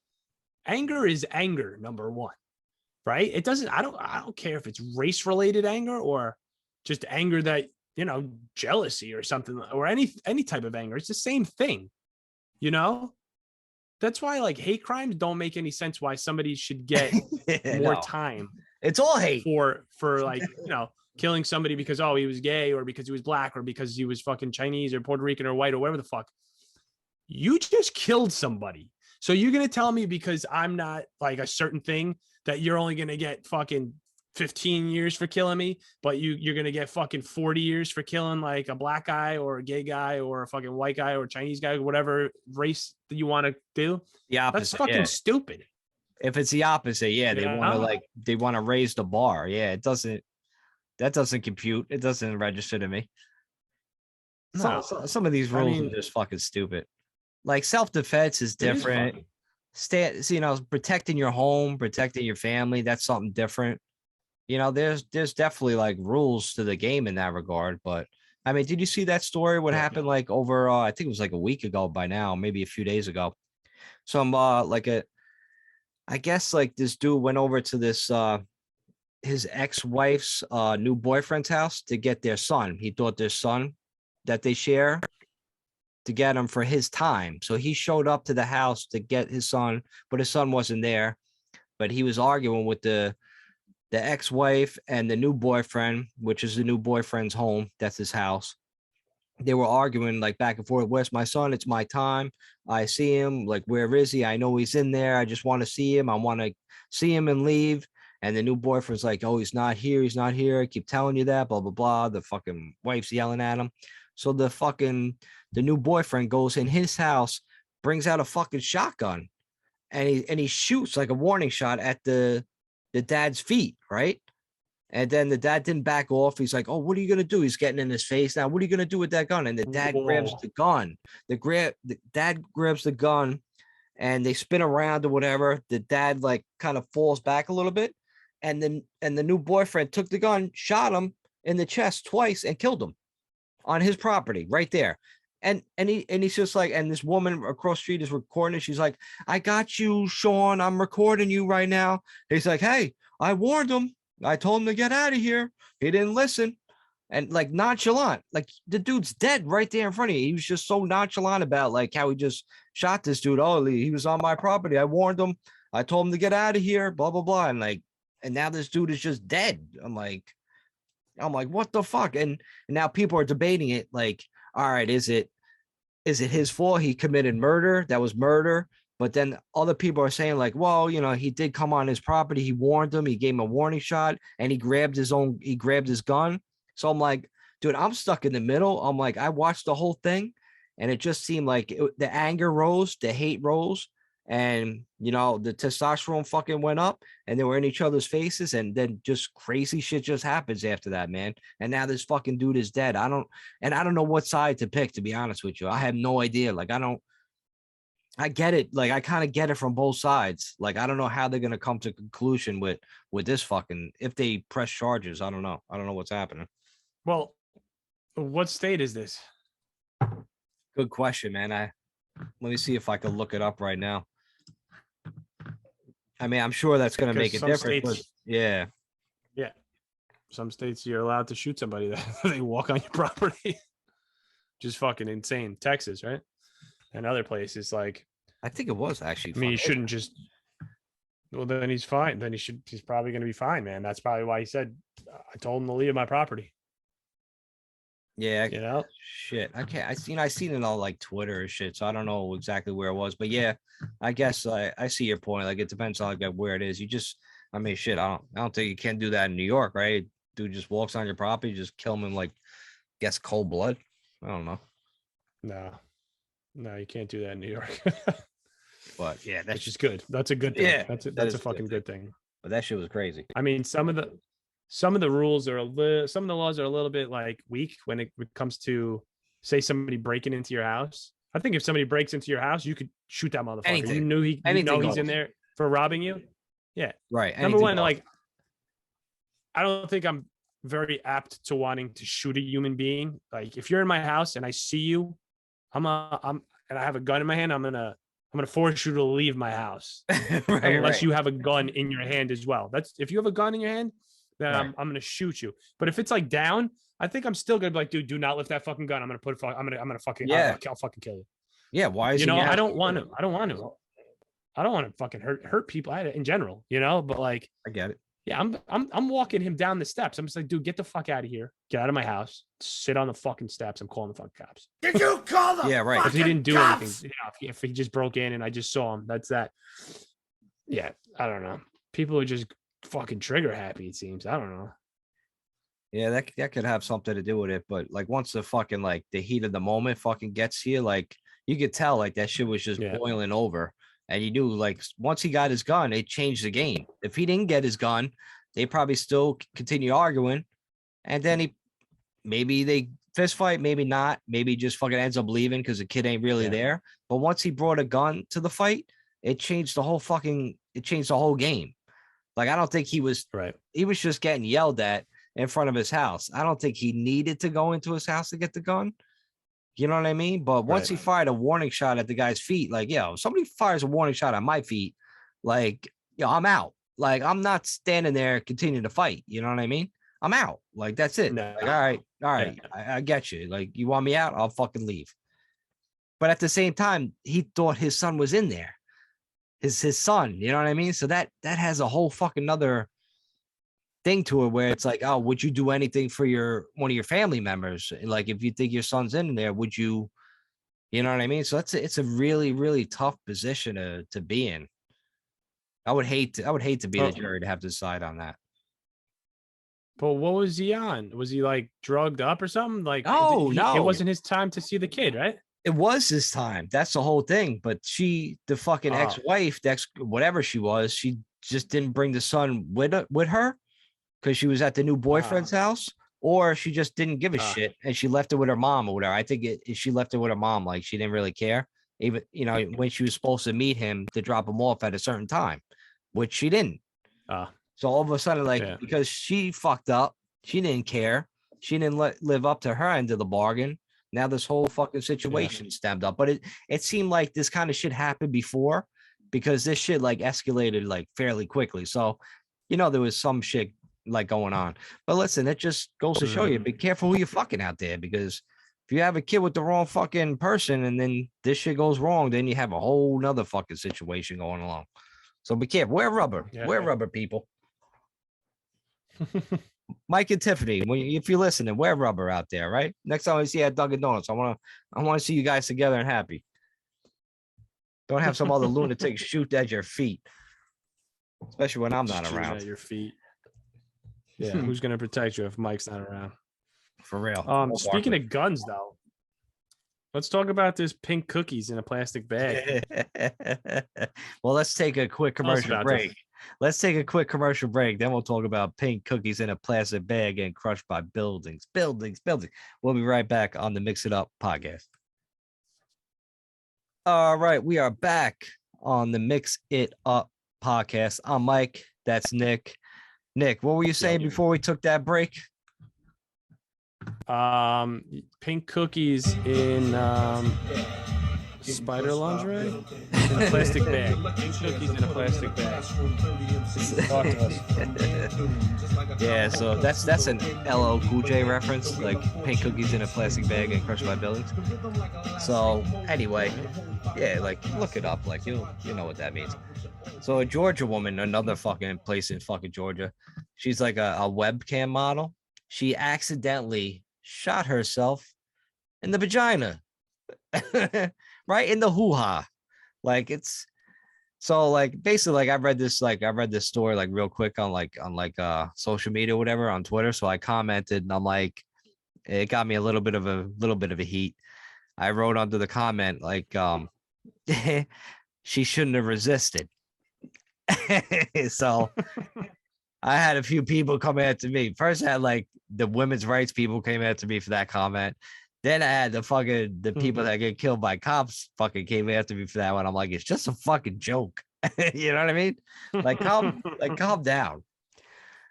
anger is anger, number one. Right? It doesn't, I don't care if it's race related anger or just anger that, you know, jealousy or something, or any type of anger. It's the same thing, you know? That's why like hate crimes don't make any sense why somebody should get more time. It's all hate for like, you know, killing somebody because, oh, he was gay or because he was black or because he was fucking Chinese or Puerto Rican or white or whatever the fuck. You just killed somebody. So you're going to tell me because I'm not like a certain thing that you're only going to get fucking 15 years for killing me, but you're going to get fucking 40 years for killing like a black guy or a gay guy or a fucking white guy or a Chinese guy, whatever race that you want to do. The opposite. That's fucking stupid. If it's the opposite, yeah, they want to raise the bar. Yeah, that doesn't compute. It doesn't register to me. No. Some of these rules are just fucking stupid. Like self-defense is different. You know, protecting your home, protecting your family, that's something different. You know, there's definitely like rules to the game in that regard. But I mean, did you see that story? What happened like over I think it was like a week ago by now, maybe a few days ago. Some I guess like this dude went over to this his ex-wife's new boyfriend's house to get their son. He thought their son that they share to get him for his time. So he showed up to the house to get his son, but his son wasn't there. But he was arguing with the ex-wife and the new boyfriend, which is the new boyfriend's home. That's his house. They were arguing like back and forth. Where's my son? It's my time. I see him. Like, where is he? I know he's in there. I just want to see him. I want to see him and leave. And the new boyfriend's like, oh, he's not here. He's not here. I keep telling you that, blah, blah, blah. The fucking wife's yelling at him. So the new boyfriend goes in his house, brings out a fucking shotgun, and he shoots like a warning shot at the dad's feet, right? And then the dad didn't back off. He's like, oh, what are you going to do? He's getting in his face. Now, what are you going to do with that gun? And the dad grabs the gun. The dad grabs the gun and they spin around or whatever. The dad like kind of falls back a little bit. And then the new boyfriend took the gun, shot him in the chest twice and killed him on his property right there. And he's just like, and this woman across the street is recording it. She's like, I got you, Sean. I'm recording you right now. He's like, hey, I warned him. I told him to get out of here. He didn't listen. And like nonchalant, like the dude's dead right there in front of you. He was just so nonchalant about like how he just shot this dude. Oh, he was on my property. I warned him. I told him to get out of here, blah, blah, blah. And like, and now this dude is just dead. I'm like, what the fuck? And now people are debating it. Like, all right, is it his fault? He committed murder. That was murder. But then other people are saying like, well, you know, he did come on his property. He warned him. He gave him a warning shot and he grabbed his gun. So I'm like, dude, I'm stuck in the middle. I'm like, I watched the whole thing and it just seemed like the anger rose, the hate rose. And, you know, the testosterone fucking went up and they were in each other's faces. And then just crazy shit just happens after that, man. And now this fucking dude is dead. I don't know what side to pick, to be honest with you. I have no idea. Like, I get it. Like, I kind of get it from both sides. Like, I don't know how they're gonna come to conclusion with this fucking, if they press charges. I don't know. I don't know what's happening. Well, what state is this? Good question, man. Let me see if I can look it up right now. I mean, I'm sure that's gonna make a Because some difference. states- Yeah. Yeah. Some states you're allowed to shoot somebody that they walk on your property. Just fucking insane. Texas, right? And other places like, I think it was actually. I mean, you fun. shouldn't just. Well, then he's fine. Then he's probably going to be fine, man. That's probably why he said, I told him to leave my property. Yeah. You know? Shit. I can't. I seen it on like Twitter or shit. So I don't know exactly where it was, but yeah, I guess I see your point. Like, it depends on like where it is. You just, I mean, shit. I don't think you can do that in New York, right? Dude just walks on your property, just kill him in like, guess cold blood. I don't know. No, you can't do that in New York. But yeah, that's Which is good. That's a good thing. Yeah, That's that is a a good fucking good thing. But that shit was crazy. I mean, some of the rules are some of the laws are a little bit like weak when it comes to, say, somebody breaking into your house. I think if somebody breaks into your house, you could shoot that motherfucker. Anything. You know he's Anything in goes. there for robbing you. Yeah. Right. Number anything one, goes. like, I don't think I'm very apt to wanting to shoot a human being. Like, if you're in my house and I see you, and I have a gun in my hand, I'm gonna force you to leave my house unless you have a gun in your hand as well. That's if you have a gun in your hand, then Right. I'm gonna shoot you. But if it's like down, I think I'm still gonna be like, dude, do not lift that fucking gun. I'm gonna fucking I'll fucking kill you. Yeah. Why is You he know, mad? I don't want to fucking hurt people in general, you know, but like, I get it. yeah, I'm walking him down the steps. I'm just like, dude, get the fuck out of here. Get out of my house. Sit on the fucking steps. I'm calling the fucking cops. Did you call the Yeah, right. If he didn't do cops? anything, if he just broke in and I just saw him, that's that. Yeah, I don't know. People are just fucking trigger happy, it seems. I don't know. Yeah, that could have something to do with it. But like, once the fucking like the heat of the moment fucking gets you, like, you could tell like that shit was just boiling over. And you knew, like, once he got his gun, it changed the game. If he didn't get his gun, they probably still continue arguing. And then maybe they fist fight, maybe not. Maybe just fucking ends up leaving because the kid ain't really there. But once he brought a gun to the fight, it changed the whole game. Like, I don't think he was just getting yelled at in front of his house. I don't think he needed to go into his house to get the gun. You know what I mean? But once he fired a warning shot at the guy's feet, like, if somebody fires a warning shot at my feet, like, I'm out. Like, I'm not standing there continuing to fight. You know what I mean? I'm out. Like, that's it. No. Like, all right. I get you. Like, you want me out? I'll fucking leave. But at the same time, he thought his son was in there. His son, you know what I mean? So that has a whole fucking other thing to it where it's like, oh, would you do anything for one of your family members? Like, if you think your son's in there, would you, you know what I mean? So it's a really, really tough position to be in. I would hate to be the jury to have to decide on that. But what was he on? Was he like drugged up or something? Like, no, it wasn't his time to see the kid, right? It was his time. That's the whole thing. But the fucking ex-wife, whatever she was, she just didn't bring the son with her because she was at the new boyfriend's house, or she just didn't give a shit and she left it with her mom or whatever. I think she left it with her mom. Like, she didn't really care. Even, when she was supposed to meet him to drop him off at a certain time, which she didn't. So all of a sudden, like, because she fucked up, she didn't care. She didn't live up to her end of the bargain. Now this whole fucking situation stemmed up. But it seemed like this kind of shit happened before, because this shit like escalated like fairly quickly. So, there was some shit like going on. But listen, it just goes to show you, be careful who you're fucking out there, because if you have a kid with the wrong fucking person and then this shit goes wrong, then you have a whole nother fucking situation going along. So be careful. Wear rubber. Wear rubber, people. Mike and Tiffany, if you're listening, wear rubber out there, right? Next time I see you at Dunkin' Donuts, I want to see you guys together and happy. Don't have some other lunatic shoot at your feet, especially when I'm not around. At your feet. Yeah, who's gonna protect you if Mike's not around? For real. Speaking of guns, though, let's talk about this pink cookies in a plastic bag. Well, let's take a quick commercial break. Let's take a quick commercial break. Then we'll talk about pink cookies in a plastic bag getting crushed by buildings. We'll be right back on the Mix It Up podcast. All right, we are back on the Mix It Up podcast. I'm Mike. That's Nick. Nick, what were you saying before we took that break? Pink cookies in spider lingerie in a plastic bag. Pink cookies in a plastic bag. Talk to us. Yeah, so that's an LL Cool J reference, like pink cookies in a plastic bag and crushed by Billy. So anyway, yeah, like look it up, like you know what that means. So a Georgia woman, another fucking place in fucking Georgia, she's like a webcam model. She accidentally shot herself in the vagina, right in the hoo-ha. Like it's so like basically like I read this story like real quick on social media or whatever on Twitter. So I commented and I'm like, it got me a little bit of a heat. I wrote under the comment like she shouldn't have resisted. So I had a few people come after me. First I had like the women's rights people came after me for that comment. Then I had the people that get killed by cops fucking came after me for that one. I'm like, it's just a fucking joke. You know what I mean? Like calm down.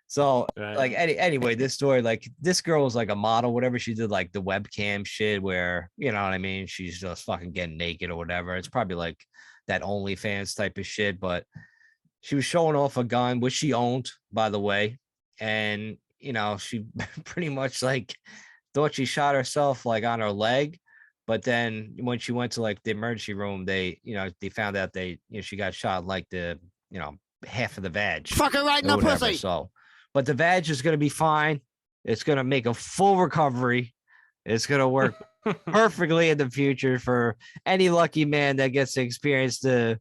So like anyway, this story, like this girl was like a model, whatever. She did like the webcam shit where, you know what I mean? She's just fucking getting naked or whatever. It's probably like that OnlyFans type of shit, but she was showing off a gun, which she owned, by the way. And, you know, she pretty much like thought she shot herself like on her leg. But then when she went to like the emergency room, they found out she got shot like the, half of the vag. Fuck her right in the pussy. So, but the vag is going to be fine. It's going to make a full recovery. It's going to work perfectly in the future for any lucky man that gets to experience the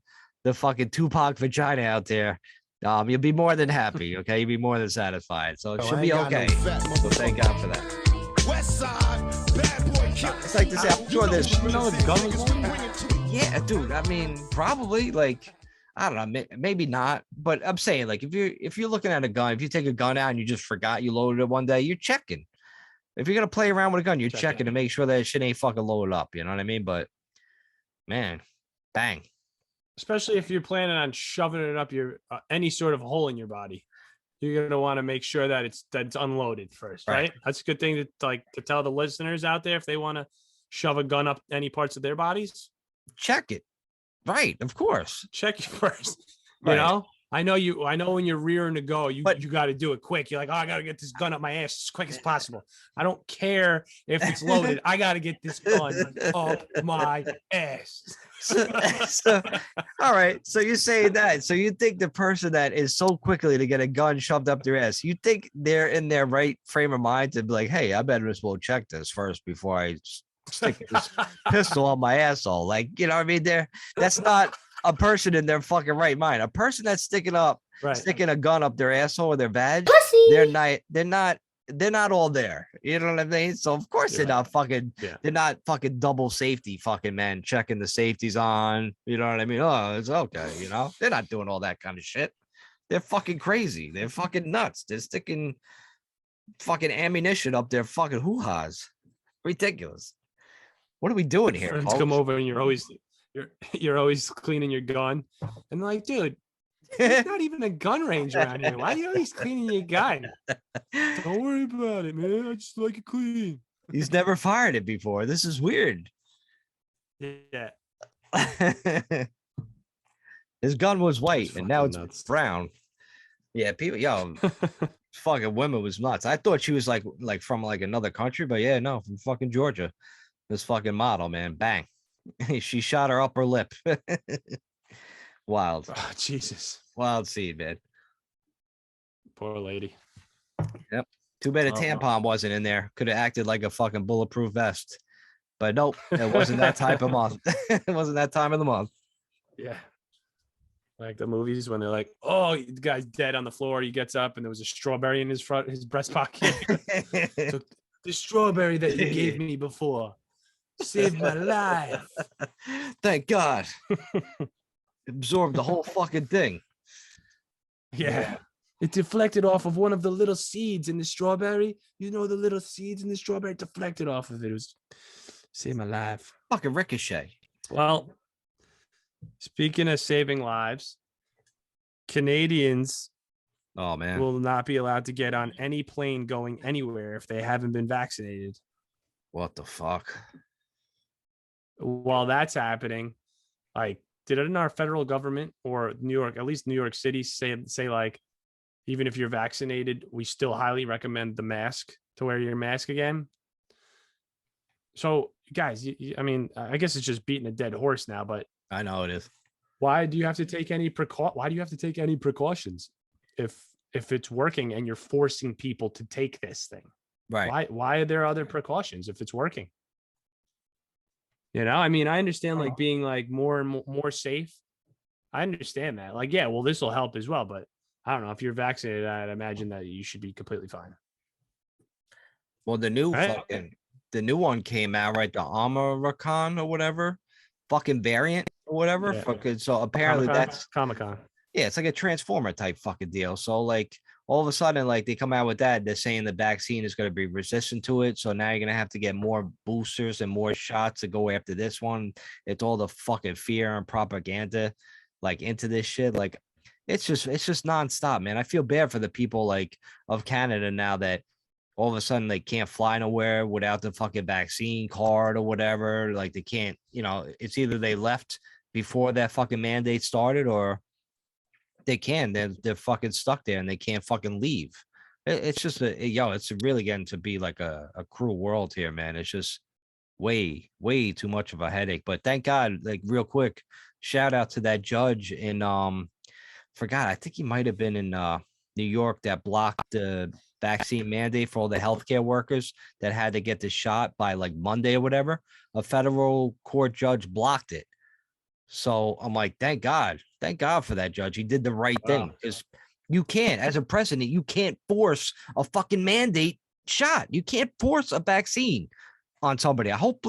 fucking Tupac vagina out there. You'll be more than happy, okay? You'll be more than satisfied. So it should be okay. So thank God for that. West side, bad boy killer. It's like to say, I'm sure there's gun. yeah, dude. I mean, probably like I don't know, maybe not, but I'm saying like if you're looking at a gun, if you take a gun out and you just forgot you loaded it one day, you're checking. If you're gonna play around with a gun, you're checking to make sure that shit ain't fucking loaded up. You know what I mean? But man, bang. Especially if you're planning on shoving it up your any sort of hole in your body, you're gonna want to make sure that it's unloaded first, right? That's a good thing to tell the listeners out there if they want to shove a gun up any parts of their bodies. Check it, right? Of course, check it first. You know, I know when you're rearing to go, you got to do it quick. You're like, oh, I got to get this gun up my ass as quick as possible. I don't care if it's loaded. I got to get this gun up my ass. So, all right. So you're saying that. So you think the person that is so quickly to get a gun shoved up their ass, you think they're in their right frame of mind to be like, hey, I better as well check this first before I stick this pistol on my asshole. Like, you know what I mean? That's not a person in their fucking right mind. A person that's sticking a gun up their asshole or their vag, they're not all there. You know what I mean? So of course they're not fucking double safety fucking man checking the safeties on. You know what I mean? Oh, it's okay. You know, they're not doing all that kind of shit. They're fucking crazy. They're fucking nuts. They're sticking fucking ammunition up their fucking hoo-has. Ridiculous. What are we doing here? Friends come over and you're always cleaning your gun, and they're like, dude, there's not even a gun range around here. Why are you always cleaning your gun? Don't worry about it, man. I just like it clean. He's never fired it before. This is weird. Yeah. His gun was white and now it's nuts. Brown. Yeah, people, fucking women was nuts. I thought she was like from like another country, but yeah, no, from fucking Georgia. This fucking model, man, bang. She shot her upper lip. Wild. Oh, Jesus. Wild seed, man. Poor lady. Yep. Too bad a tampon wasn't in there. Could have acted like a fucking bulletproof vest. But nope, it wasn't that type of month. It wasn't that time of the month. Yeah. Like the movies when they're like, oh, the guy's dead on the floor. He gets up and there was a strawberry in his breast pocket. So the strawberry that you gave me before saved my life. Thank God. Absorbed the whole fucking thing. Yeah. It deflected off of one of the little seeds in the strawberry. You know, the little seeds in the strawberry deflected off of it. It was saved my life. Fucking ricochet. Well, Speaking of saving lives, Canadians Oh man. will not be allowed to get on any plane going anywhere if they haven't been vaccinated. What the fuck? While that's happening, like, didn't our federal government or New York, at least New York City, say like, even if you're vaccinated, we still highly recommend the mask, to wear your mask again. So, guys, I mean, I guess it's just beating a dead horse now, but I know it is. why do you have to take any precautions if it's working and you're forcing people to take this thing? Right. Why are there other precautions if it's working? You know, I mean, I understand like being like more and more safe. I understand that. Like, yeah, well, this will help as well, but I don't know, if you're vaccinated, I'd imagine that you should be completely fine. Well, the new Right. the new one came out, right? The Omicron or whatever, fucking variant or whatever. Yeah. Fucking, so apparently that's Comic-Con. yeah, it's like a transformer type fucking deal. So like all of a sudden, like they come out with that, they're saying the vaccine is going to be resistant to it. So now you're going to have to get more boosters and more shots to go after this one. It's all the fucking fear and propaganda like into this shit. Like it's just nonstop, man. I feel bad for the people like of Canada now that all of a sudden they can't fly nowhere without the fucking vaccine card or whatever. Like they can't, you know, it's either they left before that fucking mandate started or they can. They're fucking stuck there and they can't fucking leave. It's just it's really getting to be like a cruel world here, man. It's just way too much of a headache. But thank God, like real quick, shout out to that judge in forgot, I think he might have been in New York that blocked the vaccine mandate for all the healthcare workers that had to get the shot by like Monday or whatever. A federal court judge blocked it. So I'm like, thank God for that judge. He did the right thing, because you can't, as a president, you can't force a fucking mandate shot. You can't force a vaccine on somebody. I hope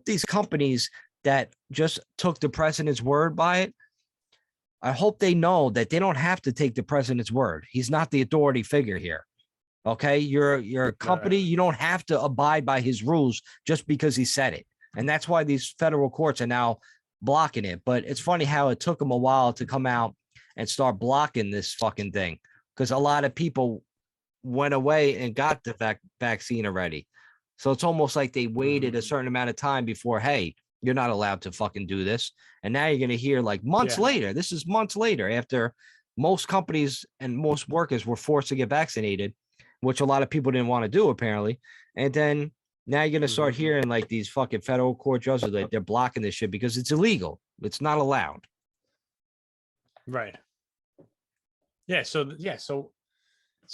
these companies that just took the president's word by it, I hope they know that they don't have to take the president's word. He's not the authority figure here. Okay, you're a company. You don't have to abide by his rules just because he said it. And that's why these federal courts are now blocking it. But it's funny how it took them a while to come out and start blocking this fucking thing, because a lot of people went away and got the vaccine already. So it's almost like they waited a certain amount of time before, hey, you're not allowed to fucking do this. And now you're going to hear like months later, this is months later after most companies and most workers were forced to get vaccinated, which a lot of people didn't want to do apparently. And then now you're going to start hearing like these fucking federal court judges that they're blocking this shit because it's illegal. It's not allowed. Right. Yeah. So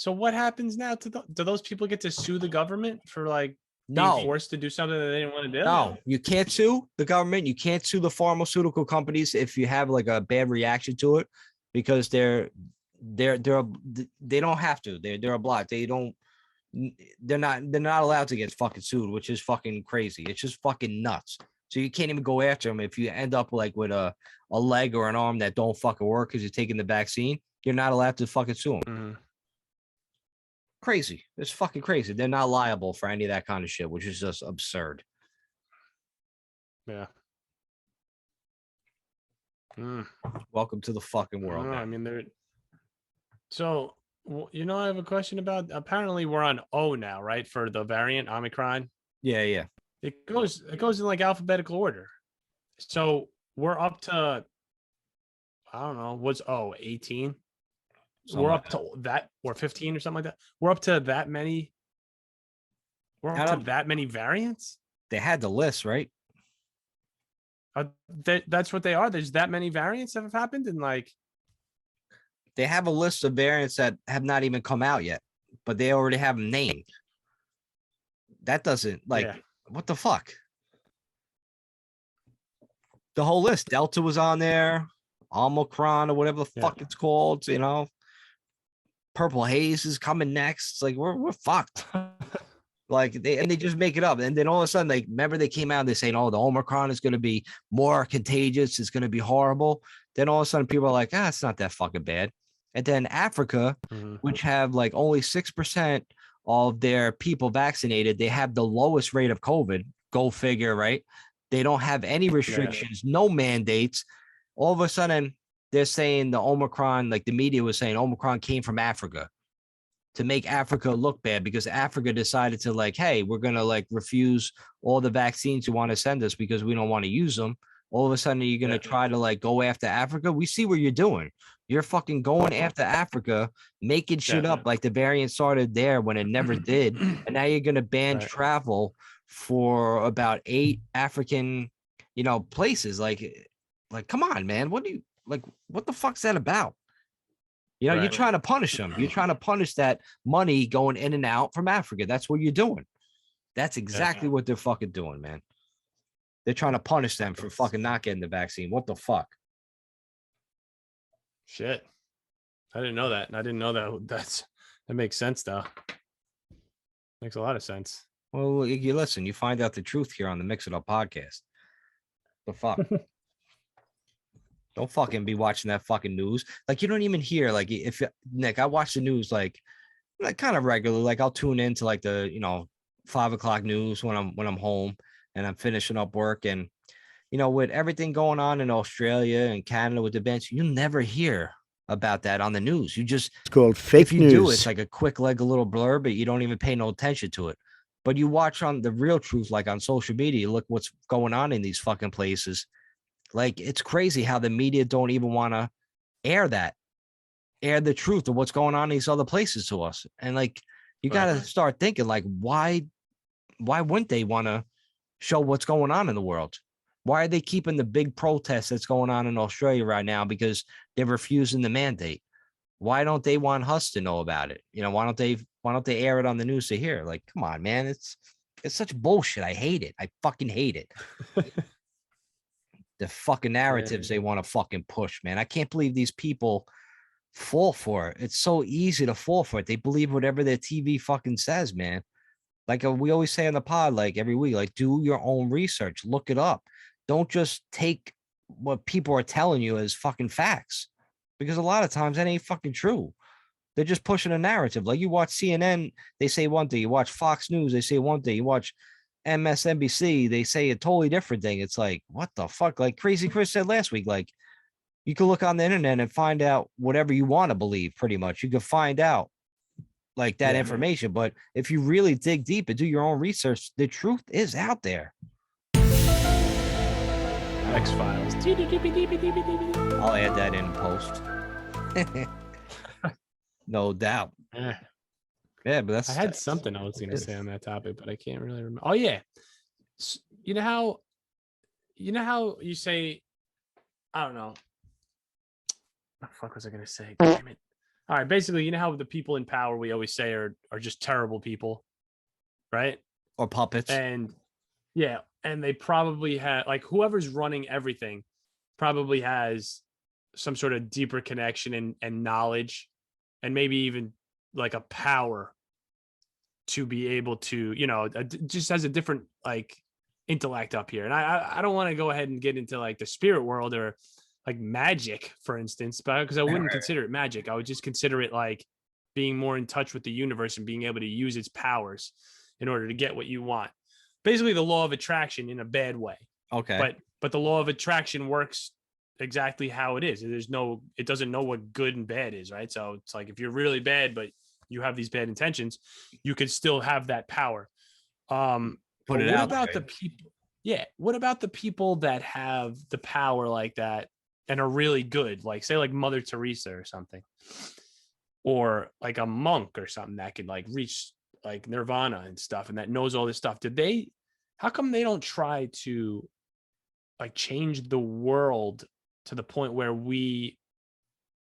what happens now to do those people get to sue the government for like being forced to do something that they didn't want to do? No, you can't sue the government. You can't sue the pharmaceutical companies if you have like a bad reaction to it, because they don't have to. They're a block. They're not allowed to get fucking sued, which is fucking crazy. It's just fucking nuts. So you can't even go after them if you end up like with a leg or an arm that don't fucking work because you're taking the vaccine. You're not allowed to fucking sue them. Crazy. It's fucking crazy. They're not liable for any of that kind of shit, which is just absurd. Yeah. Welcome to the fucking world. I mean, so, you know, I have a question about, apparently we're on O now, right? For the variant Omicron. Yeah. It goes in like alphabetical order. So we're up to, I don't know, what's 18? We're up to that, or 15 or something like that. We're up to that many. We're up to that many variants. They had the list, right? That's what they are. There's that many variants that have happened, and like they have a list of variants that have not even come out yet, but they already have them named. That doesn't what the fuck? The whole list. Delta was on there, Omicron or whatever the fuck it's called, you know. Purple haze is coming next. It's like we're fucked. Like they just make it up. And then all of a sudden, like, remember they came out and they saying, oh, the Omicron is going to be more contagious. It's going to be horrible. Then all of a sudden people are like, it's not that fucking bad. And then Africa, which have like only 6% of their people vaccinated, they have the lowest rate of COVID. Go figure, right? They don't have any restrictions, no mandates. All of a sudden, they're saying the Omicron, like the media was saying, Omicron came from Africa to make Africa look bad because Africa decided to like, hey, we're going to like refuse all the vaccines you want to send us because we don't want to use them. All of a sudden, you're going to try to like go after Africa. We see what you're doing. You're fucking going after Africa, making shit up like the variant started there when it never did. And now you're going to ban travel for about 8 African, places. Like, come on, man. What the fuck's that about? You're trying to punish them. You're trying to punish that money going in and out from Africa. That's what you're doing. That's exactly what they're fucking doing, man. They're trying to punish them for fucking not getting the vaccine. What the fuck? Shit. I didn't know that. And I didn't know that. That makes sense, though. Makes a lot of sense. Well, you listen, you find out the truth here on the Mix It Up podcast. The fuck? Don't fucking be watching that fucking news. Like, you don't even hear, like, if Nick, I watch the news like kind of regular. Like, I'll tune into like the 5 o'clock news when I'm home and I'm finishing up work. And with everything going on in Australia and Canada with the bans, you never hear about that on the news. It's called fake news. If you do, it's like a quick, like a little blur, but you don't even pay no attention to it. But you watch on the real truth, like on social media, look what's going on in these fucking places. Like, it's crazy how the media don't even want to air the truth of what's going on in these other places to us. And like, you got to start thinking like, why wouldn't they want to show what's going on in the world? Why are they keeping the big protest that's going on in Australia right now? Because they're refusing the mandate. Why don't they want us to know about it? Why don't they air it on the news to hear? Like, come on, man. It's such bullshit. I hate it. I fucking hate it. The fucking narratives they want to fucking push, man. I can't believe these people fall for it. It's so easy to fall for it. They believe whatever their TV fucking says, man. Like we always say on the pod, like every week, like do your own research, look it up. Don't just take what people are telling you as fucking facts, because a lot of times that ain't fucking true. They're just pushing a narrative. Like you watch CNN, they say one thing. You watch Fox News, they say one thing. You watch MSNBC, they say a totally different thing. It's like, what the fuck? Like Crazy Chris said last week, like you can look on the internet and find out whatever you want to believe, pretty much. You can find out like that information. But if you really dig deep and do your own research, the truth is out there. X-Files. I'll add that in post. No doubt. Yeah, but I had something I was going to say on that topic, but I can't really remember. Oh yeah. You know how you say, I don't know. What the fuck was I going to say? Damn it. All right. Basically, you know how the people in power we always say are just terrible people, right? Or puppets. And yeah. And they probably have, like, whoever's running everything probably has some sort of deeper connection and knowledge, and maybe even like a power to be able to, just has a different like intellect up here. And I don't want to go ahead and get into like the spirit world or like magic, for instance, but because I wouldn't consider it magic. I would just consider it like being more in touch with the universe and being able to use its powers in order to get what you want. Basically the law of attraction in a bad way. Okay. But the law of attraction works exactly how it is. It doesn't know what good and bad is, right? So it's like, if you're really bad, but you have these bad intentions, you could still have that power. What about the people? Yeah. What about the people that have the power like that and are really good? Like say like Mother Teresa or something, or like a monk or something that could like reach like nirvana and stuff, and that knows all this stuff. How come they don't try to like change the world to the point where we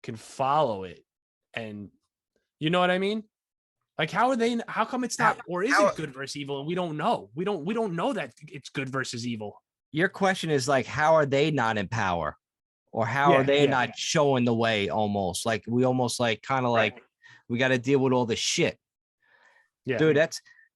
can follow it? And you know what I mean? Like, how come it's not, or is it good versus evil? And we don't know. We don't know that it's good versus evil. Your question is like, how are they not in power? Or how are they not showing the way almost? Like we almost like kind of like we got to deal with all the shit. Yeah. Dude,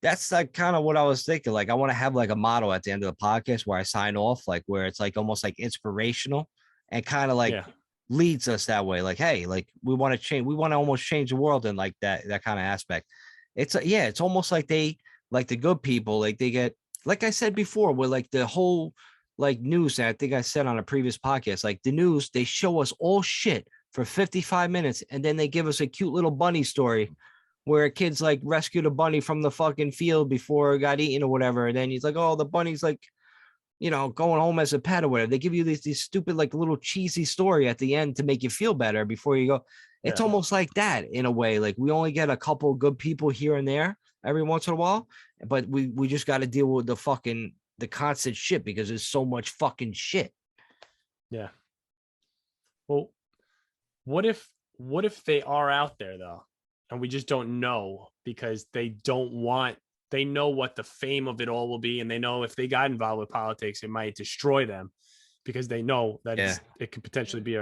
that's like kind of what I was thinking. Like, I want to have like a motto at the end of the podcast where I sign off, like where it's like almost like inspirational and kind of like leads us that way. Like, hey, like we want to change, we want to almost change the world in like that kind of aspect. It's almost like they, like the good people, like they get, like I said before, with like the whole like news. And I think I said on a previous podcast, like the news, they show us all shit for 55 minutes, and then they give us a cute little bunny story where a kid's like rescued a bunny from the fucking field before it got eaten or whatever. And then he's like, oh, the bunny's like, going home as a pet or whatever. They give you these stupid, like little cheesy story at the end to make you feel better before you go. It's almost like that in a way. Like we only get a couple good people here and there every once in a while, but we just got to deal with the constant shit because there's so much fucking shit. Yeah. Well, what if they are out there though, and we just don't know because they know what the fame of it all will be, and they know if they got involved with politics, it might destroy them because they know that it could potentially be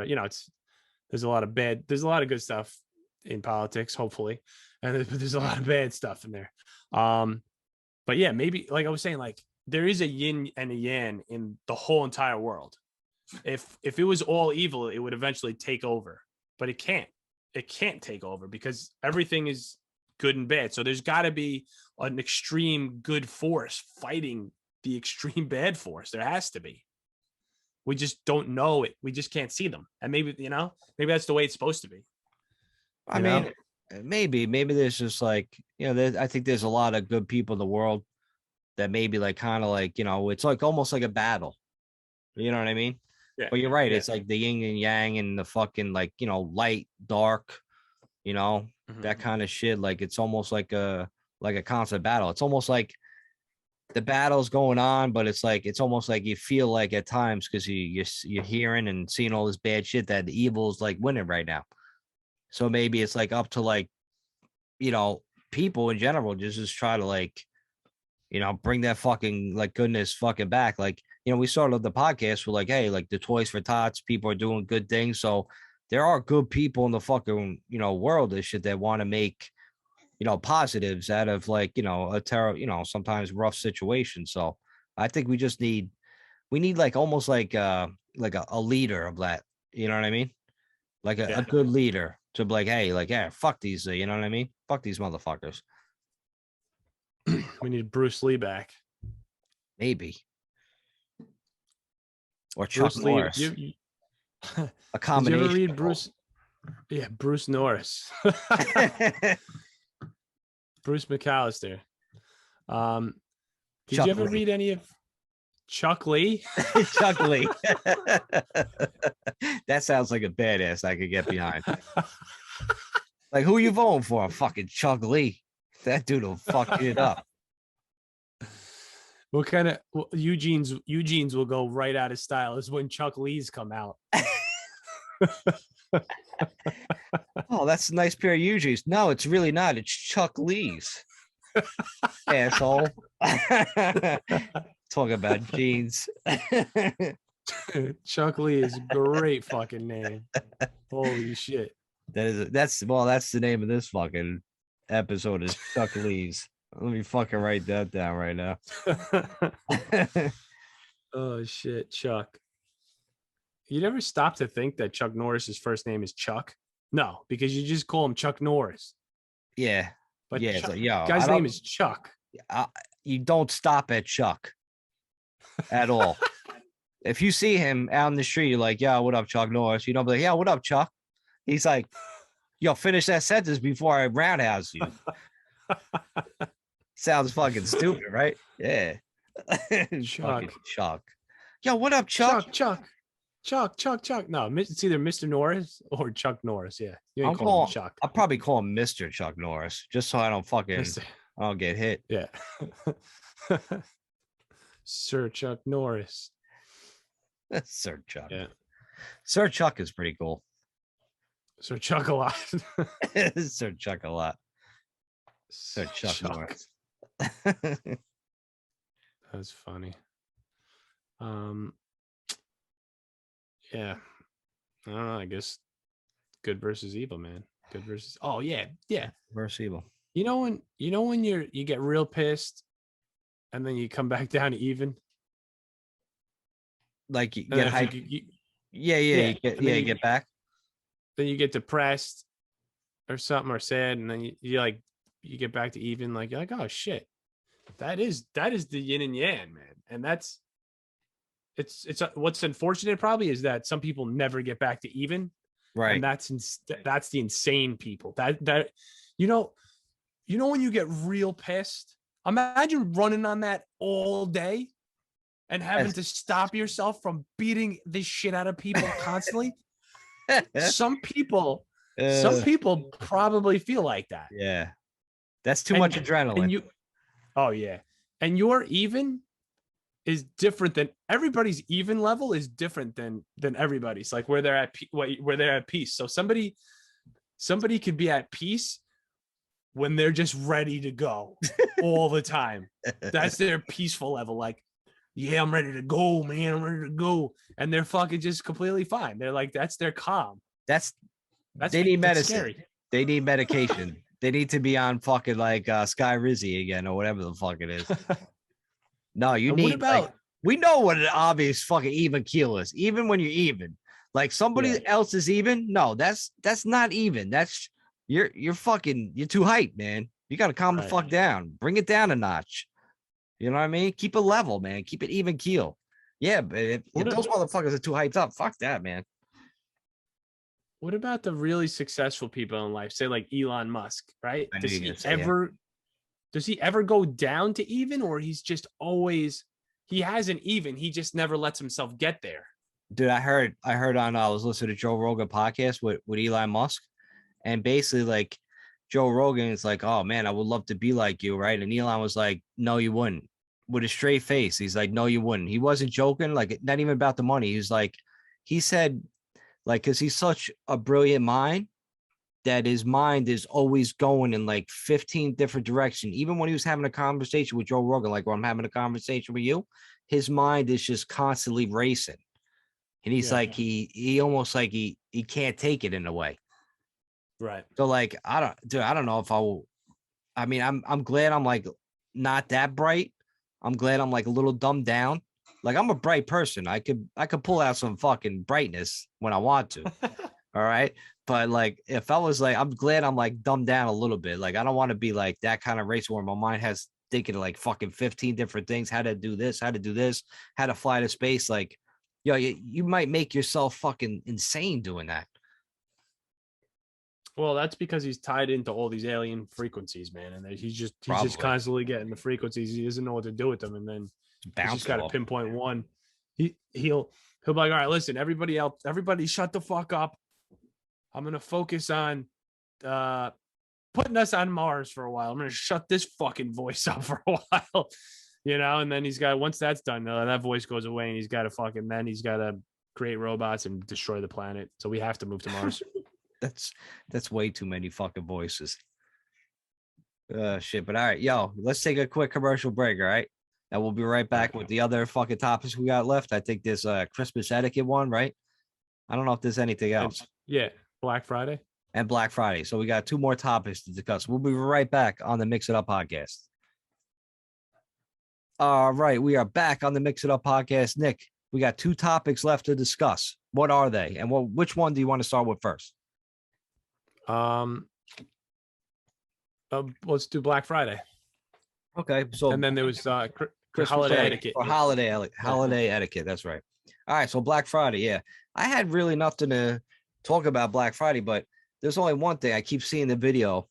there's a lot of good stuff in politics, hopefully, and there's a lot of bad stuff in there. But yeah, maybe like I was saying, like there is a yin and a yang in the whole entire world. If it was all evil, it would eventually take over, but it can't take over because everything is good and bad. So there's got to be an extreme good force fighting the extreme bad force. There has to be. We just don't know it. We just can't see them. And maybe that's the way it's supposed to be. I mean, maybe there's just like, I think there's a lot of good people in the world that maybe like kind of like, it's like almost like a battle. You know what I mean? Yeah. But you're right. Yeah. It's like the yin and yang and the fucking like, light, dark, that kind of shit. Like it's almost like a constant battle. It's almost like the battle's going on, but it's like it's almost like you feel like at times because you're hearing and seeing all this bad shit that the evil's like winning right now. So maybe it's like up to like, people in general just try to like, bring that fucking like goodness fucking back. Like, we started the podcast with like, hey, like the Toys for Tots, people are doing good things. So there are good people in the fucking, world and shit that want to make, positives out of like, a terrible, sometimes rough situation. So I think we need like almost like a leader of that. You know what I mean? Like a good leader to be like, hey, like, yeah, fuck these, you know what I mean? Fuck these motherfuckers. We need Bruce Lee back. Maybe. Or Chuck Norris. A combination. Did you ever read Bruce? Yeah, Bruce Norris. Bruce McAllister. Did you ever read any of Chuck Lee? Chuck Lee. That sounds like a badass I could get behind. Like, who you voting for? Fucking Chuck Lee. That dude will fuck it up. What kind of Eugene's will go right out of style is when Chuck Lee's come out. Oh, that's a nice pair of Eugene's. No, it's really not. It's Chuck Lee's. Asshole. Talk about jeans. Chuck Lee is a great fucking name. Holy shit. That's the name of this fucking episode is Chuck Lee's. Let me fucking write that down right now. Oh shit, Chuck. You never stop to think that Chuck Norris's first name is Chuck? No, because you just call him Chuck Norris. Yeah. But yeah, Chuck, like, yo, guy's name is Chuck. You don't stop at Chuck at all. If you see him out in the street, you're like, yeah, what up, Chuck Norris? You don't be like, yeah, what up, Chuck? He's like, yo, finish that sentence before I roundhouse you. Sounds fucking stupid, right? Yeah. Chuck. Chuck. Yo, what up, Chuck? Chuck. No, it's either Mr. Norris or Chuck Norris. Yeah. You ain't I'll calling him Chuck. I'll probably call him Mr. Chuck Norris just so I don't I don't get hit. Yeah. Sir Chuck Norris. Sir Chuck. Yeah. Sir Chuck is pretty cool. Sir Chuck a lot. Sir Chuck a lot. Sir Chuck Norris. That's funny. Yeah. I don't know. I guess good versus evil, man. Good versus. Oh yeah. Versus evil. You know when you get real pissed, and then you come back down to even. Like you get hype. You get back. Then you get depressed, or something, or sad, and then you get back to even. Like you're like, oh shit, that is the yin and yang, man, and it's what's unfortunate probably is that some people never get back to even. Right. And that's the insane people that you know when you get real pissed, imagine running on that all day and having to stop yourself from beating the shit out of people constantly. Some people probably feel like that. Yeah. That's too much adrenaline. And your even is different than everybody's even level is different than everybody's, like where they're at peace. So somebody could be at peace when they're just ready to go all the time. That's their peaceful level. Like, yeah, I'm ready to go, man. I'm ready to go. And they're fucking just completely fine. They're like, that's their calm. They need medicine. Scary. They need medication. They need to be on fucking like Sky Rizzy again or whatever the fuck it is. No, you need we know what an obvious fucking even keel is, even when you're even. Like somebody else is even. No, that's not even. That's you're too hyped, man. You gotta calm the fuck down. Bring it down a notch. You know what I mean? Keep it level, man. Keep it even keel. Yeah, but if those motherfuckers are too hyped up, fuck that, man. What about the really successful people in life? Say like Elon Musk, right? Does he ever go down to even, or he's just always he has an even, he just never lets himself get there? Dude, I heard on I was listening to Joe Rogan podcast with Elon Musk, and basically like Joe Rogan is like, oh man, I would love to be like you, right? And Elon was like, no, you wouldn't. With a straight face, he's like, no, you wouldn't. He wasn't joking, like not even about the money. He's like, he said, like, because he's such a brilliant mind that his mind is always going in like 15 different directions. Even when he was having a conversation with Joe Rogan, like when I'm having a conversation with you, his mind is just constantly racing. And he's like, he almost like he can't take it in a way. Right. So like, I don't know if I will. I mean, I'm glad I'm like not that bright. I'm glad I'm like a little dumbed down. Like I'm a bright person. I could pull out some fucking brightness when I want to. All right. But like, if I was like, I'm glad I'm like dumbed down a little bit. Like, I don't want to be like that kind of race where my mind has thinking of like fucking 15 different things, how to do this, how to fly to space. Like, yo, you might make yourself fucking insane doing that. Well, that's because he's tied into all these alien frequencies, man. And he's just constantly getting the frequencies. He doesn't know what to do with them. And then he's just got to pinpoint one. He'll be like, all right, listen, everybody shut the fuck up. I'm going to focus on putting us on Mars for a while. I'm going to shut this fucking voice up for a while, and then once that's done, that voice goes away and he's got to create robots and destroy the planet. So we have to move to Mars. That's way too many fucking voices. Shit. But all right, yo, let's take a quick commercial break. All right. And we'll be right back with the other fucking topics we got left. I think there's a Christmas etiquette one, right? I don't know if there's anything else. Black Friday. And Black Friday. So we got two more topics to discuss. We'll be right back on the Mix It Up podcast. All right. We are back on the Mix It Up podcast. Nick, we got two topics left to discuss. What are they? And which one do you want to start with first? Let's do Black Friday. Okay. So and then there was holiday etiquette. Or holiday etiquette. That's right. All right. So Black Friday. Yeah. I had really nothing to talk about Black Friday, but there's only one thing. I keep seeing the video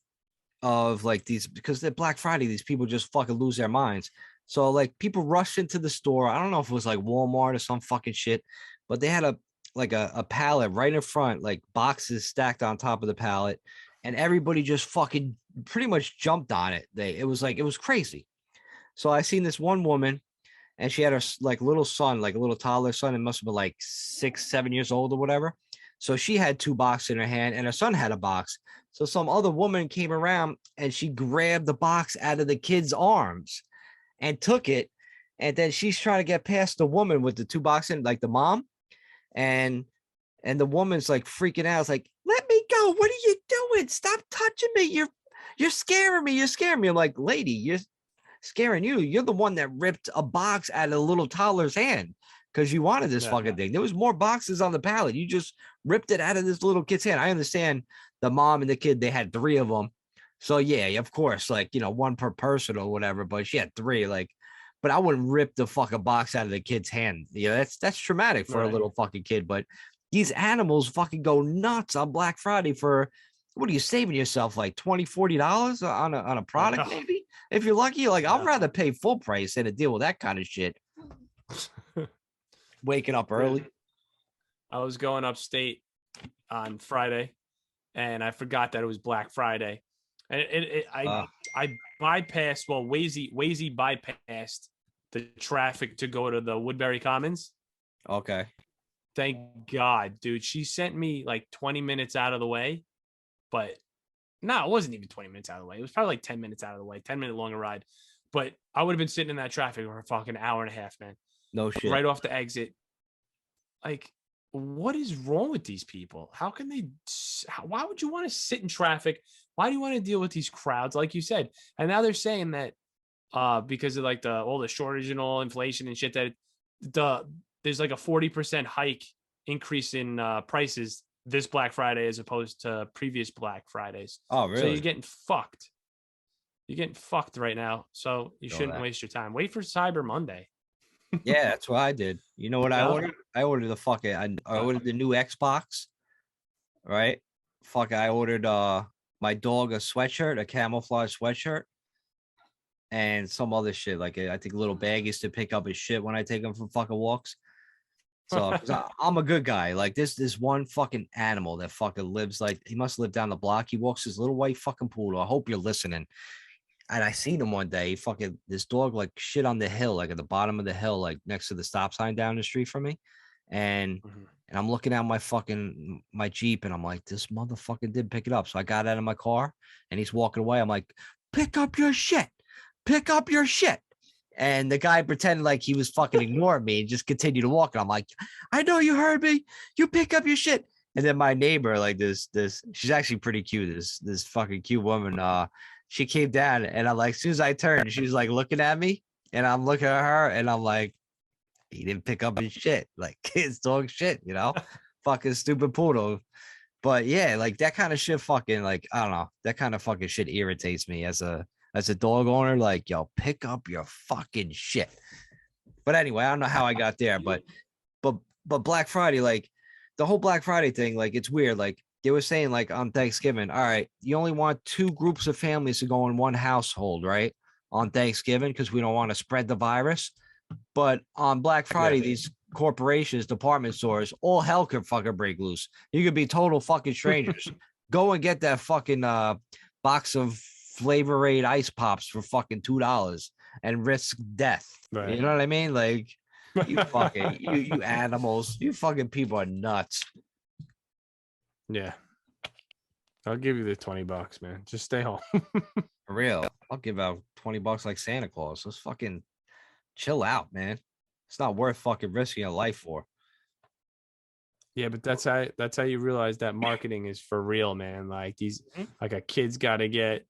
of like these, because they're Black Friday, these people just fucking lose their minds. So like people rush into the store. I don't know if it was like Walmart or some fucking shit, but they had a pallet right in front, like boxes stacked on top of the pallet, and everybody just fucking pretty much jumped on it. It was crazy. So I seen this one woman, and she had her like little son, like a little toddler son. It must have been like 6-7 years old or whatever. So she had 2 boxes in her hand, and her son had a box. So some other woman came around, and she grabbed the box out of the kid's arms and took it. And then she's trying to get past the woman with the 2 boxes, like the mom. And the woman's like freaking out. It's like, let me go. What are you doing? Stop touching me. You're scaring me. You're scaring me. I'm like, lady, you're scaring you. You're the one that ripped a box out of a little toddler's hand because you wanted this fucking thing. There was more boxes on the pallet. You just ripped it out of this little kid's hand. I understand the mom and the kid, they had 3 of them. So yeah, of course, like, 1 per person or whatever, but she had 3. Like, but I wouldn't rip the fucking box out of the kid's hand. You know, that's traumatic for a Right. little fucking kid. But these animals fucking go nuts on Black Friday for what are you saving yourself like $20-$40 on a product know. maybe? If you're lucky, like I'd Yeah. rather pay full price than to deal with that kind of shit. Waking up early. I was going upstate on Friday, and I forgot that it was Black Friday, and I bypassed. Well, Wazy bypassed the traffic to go to the Woodbury Commons. Okay. Thank God, dude. She sent me like 20 minutes out of the way, but no, it wasn't even 20 minutes out of the way. It was probably like 10 minutes out of the way, 10-minute longer ride. But I would have been sitting in that traffic for a fucking hour and a half, man. No shit. Right off the exit. Like, what is wrong with these people? How can they? Why would you want to sit in traffic? Why do you want to deal with these crowds? Like you said, and now they're saying that because of like all the shortage and all inflation and shit, that there's like a 40% hike increase in prices this Black Friday as opposed to previous Black Fridays. Oh, really? So you're getting fucked. You're getting fucked right now. So you Know shouldn't that. waste your time. Wait for Cyber Monday. Yeah, that's what I did. You know what I Yeah. ordered? I ordered the fucking I ordered the new Xbox. Right? Fuck, I ordered my dog a sweatshirt, a camouflage sweatshirt, and some other shit. Like I think little baggies to pick up his shit when I take him for fucking walks. So 'cause I'm a good guy. Like this one fucking animal that fucking lives like he must live down the block. He walks his little white fucking poodle. I hope you're listening. And I seen him one day. He fucking this dog like shit on the hill, like at the bottom of the hill, like next to the stop sign down the street from me. And I'm looking at my Jeep, and I'm like, this motherfucker did pick it up. So I got out of my car, and he's walking away. I'm like, pick up your shit, pick up your shit. And the guy pretended like he was fucking ignoring me and just continued to walk. And I'm like, I know you heard me. You pick up your shit. And then my neighbor, like this, she's actually pretty cute. This fucking cute woman. She came down, and I'm like, as soon as I turned, she was like looking at me, and I'm looking at her, and I'm like, he didn't pick up his shit, like his dog shit, you know, fucking stupid poodle. But yeah, like that kind of shit, fucking like I don't know, that kind of fucking shit irritates me as a dog owner. Like, yo, pick up your fucking shit. But anyway, I don't know how I got there, but Black Friday, like the whole Black Friday thing, like it's weird, like. They were saying like on Thanksgiving, all right, you only want 2 groups of families to go in one household, right? On Thanksgiving, because we don't want to spread the virus. But on Black Friday, these corporations, department stores, all hell could fucking break loose. You could be total fucking strangers. Go and get that fucking box of Flavor Aid ice pops for fucking $2 and risk death. Right. You know what I mean? Like you fucking you animals, you fucking people are nuts. Yeah. I'll give you the $20, man. Just stay home. For real. I'll give out $20 like Santa Claus. Let's fucking chill out, man. It's not worth fucking risking your life for. Yeah, but that's how you realize that marketing is for real, man. Like like a kid's got to get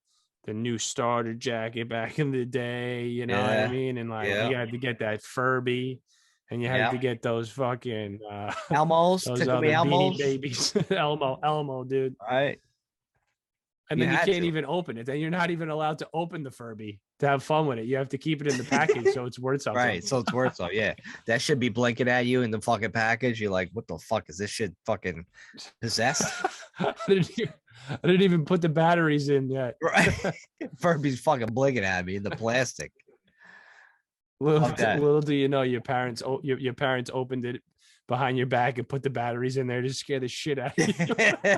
the new starter jacket back in the day, you know what I mean? And like you had to get that Furby. And you had to get those fucking Elmos, those tickle other me Elmos, Beanie Babies, Elmo, dude. Right. And then you can't even open it. Then you're not even allowed to open the Furby to have fun with it. You have to keep it in the package so it's worth something. Right. So it's worth something. Yeah. That should be blinking at you in the fucking package. You're like, what the fuck is this shit fucking possessed? I didn't even put the batteries in yet. Right. Furby's fucking blinking at me in the plastic. Little do you know, your parents opened it behind your back and put the batteries in there to scare the shit out of you.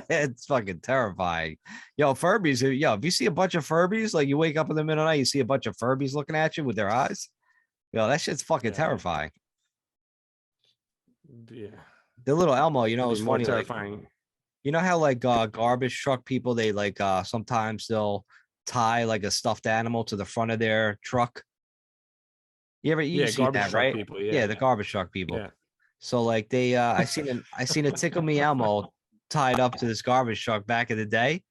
It's fucking terrifying. Yo, Furbies. Yo, if you see a bunch of Furbies, like you wake up in the middle of the night, you see a bunch of Furbies looking at you with their eyes. Yo, that shit's fucking terrifying. Yeah. The little Elmo, you know, it's more funny. terrifying. Like, you know how like garbage truck people, they like sometimes they'll tie like a stuffed animal to the front of their truck. You see garbage that, truck right? people, The garbage truck people. Yeah. So like they I seen a Tickle Me Elmo tied up to this garbage truck back in the day.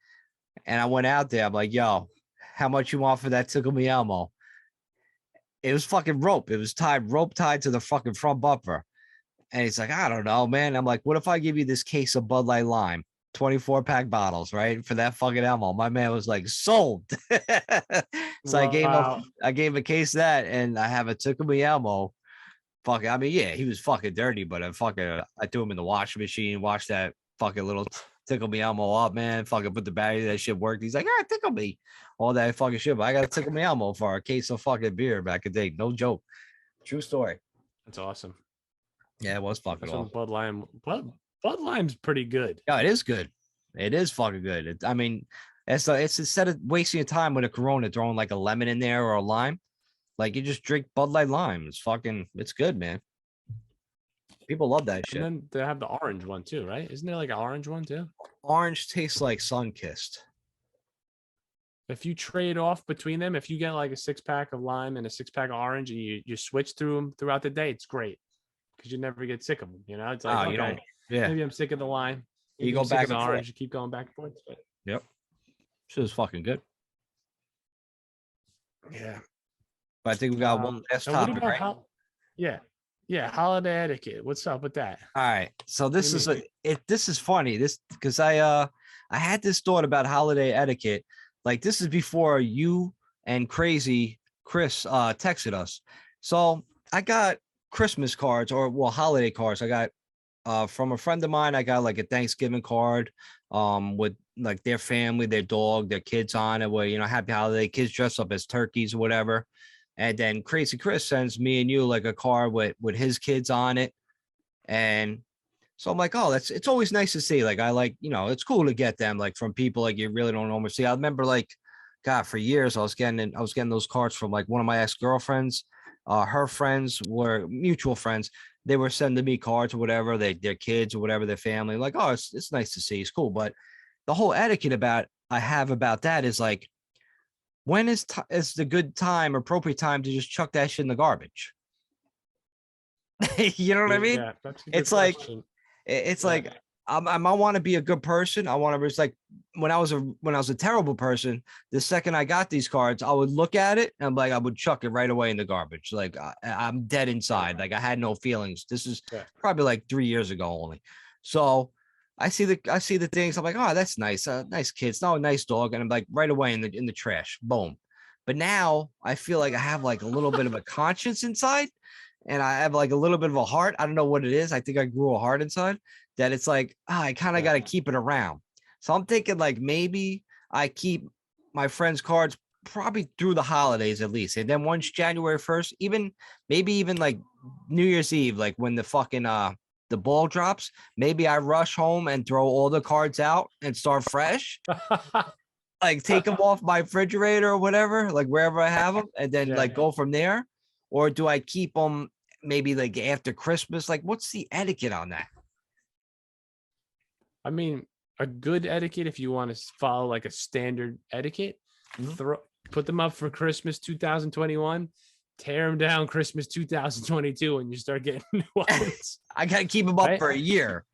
And I went out there. I'm like, yo, how much you want for that Tickle Me Elmo? It was fucking rope. It was rope tied to the fucking front bumper. And he's like, I don't know, man. I'm like, what if I give you this case of Bud Light Lime? 24-pack bottles, right? For that fucking Elmo. My man was like, sold. So I Wow. gave him a case of that, and I have a Tickle Me Elmo. Fucking, I mean, yeah, he was fucking dirty, but I threw him in the washing machine, washed that fucking little Tickle Me Elmo up, man. Fucking put the battery, that shit worked. He's like, all right, tickle me. All that fucking shit. But I got a Tickle Me Elmo for a case of fucking beer back in the day. No joke. True story. That's awesome. Yeah, it was fucking Some awesome. Bud Lime. Bud Lime's pretty good. Yeah, it is good. It is fucking good. I mean, it's instead of wasting your time with a Corona, throwing like a lemon in there or a lime, like you just drink Bud Light Lime. It's good, man. People love that shit. And then they have the orange one too, right? Isn't there like an orange one too? Orange tastes like sun-kissed. If you trade off between them, if you get like a 6-pack of lime and a 6-pack of orange, and you switch through them throughout the day, it's great because you never get sick of them. You know, it's like, Oh, you okay, don't. Yeah. maybe I'm sick of the lime. You Maybe go I'm sick back of the and forth. orange. You keep going back and forth. But Yep. Shit is fucking good. yeah. But I think we got one last and what topic, about right? Yeah, holiday etiquette. What's up with that? All right. So this What do you this is funny. This because I had this thought about holiday etiquette. Like this is before you and Crazy Chris texted us. So I got Christmas cards or holiday cards. I got from a friend of mine. I got like a Thanksgiving card with like their family, their dog, their kids on it, where happy holiday, kids dress up as turkeys or whatever. And then Crazy Chris sends me and you like a card with his kids on it. And so I'm like, oh, it's always nice to see. Like, I like, it's cool to get them like from people like you really don't normally see. I remember like, God, for years I was getting those cards from like one of my ex-girlfriends. Her friends were mutual friends. They were sending me cards or whatever, their kids or whatever, their family. Like, oh, it's nice to see. It's cool. But the whole etiquette I have about that is like, when is the good time, appropriate time to just chuck that shit in the garbage? You know what I mean? Yeah, that's a good It's like, question. it's Yeah. like I want to be a good person. I want to. It's like when I was a terrible person. The second I got these cards, I would look at it and I would chuck it right away in the garbage. Like I'm dead inside. Like I had no feelings. This is probably like 3 years ago only. So I see the things. I'm like, oh, that's nice. Nice kids. No, nice dog. And I'm like right away in the trash. Boom. But now I feel like I have like a little bit of a conscience inside, and I have like a little bit of a heart. I don't know what it is. I think I grew a heart inside that it's like, I kind of got to keep it around. So I'm thinking like maybe I keep my friends' cards probably through the holidays at least. And then once January 1st, maybe even like New Year's Eve, like when the fucking the ball drops, maybe I rush home and throw all the cards out and start fresh. Like take them off my refrigerator or whatever, like wherever I have them, and then like go from there. Or do I keep them maybe like after Christmas? Like what's the etiquette on that? I mean, a good etiquette, if you want to follow like a standard etiquette, put them up for Christmas 2021, tear them down Christmas 2022, and you start getting new ones. I gotta keep them up for a year.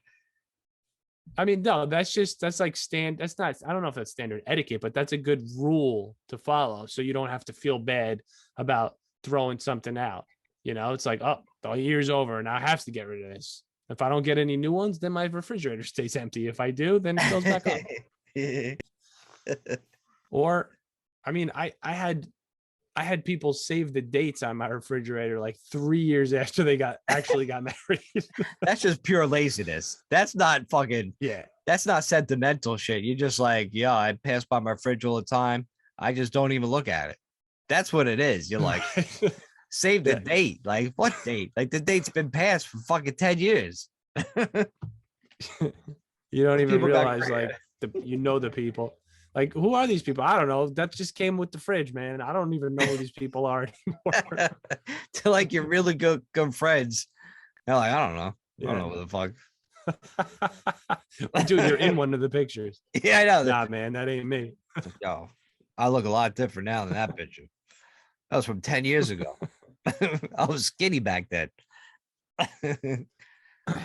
I mean, no, that's like that's not, I don't know if that's standard etiquette, but that's a good rule to follow. So you don't have to feel bad about throwing something out. It's like, oh, the year's over and I have to get rid of this. If I don't get any new ones, then my refrigerator stays empty. If I do, then it fills back up. Or, I mean, I had people save the dates on my refrigerator like 3 years after they actually got married. That's just pure laziness. That's not fucking, that's not sentimental shit. You're just like, yeah, I pass by my fridge all the time. I just don't even look at it. That's what it is. You're like, save the date. Like, what date? Like, the date's been passed for fucking 10 years. You don't even realize, like, the people. Like, who are these people? I don't know. That just came with the fridge, man. I don't even know who these people are anymore. To like your really good friends. They're like, I don't know. I don't know what the fuck. Dude, you're in one of the pictures. Yeah, I know. Nah, man, that ain't me. Yo, I look a lot different now than that picture. That was from 10 years ago. I was skinny back then.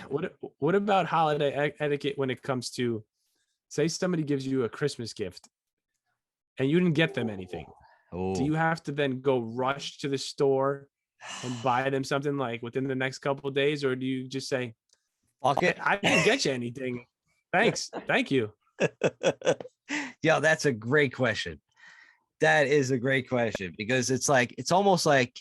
What about holiday etiquette when it comes to, say somebody gives you a Christmas gift and you didn't get them anything? Do you have to then go rush to the store and buy them something like within the next couple of days? Or do you just say, fuck it, I didn't get you anything. Thanks. Thank you. Yo, that's a great question. That is a great question because it's almost like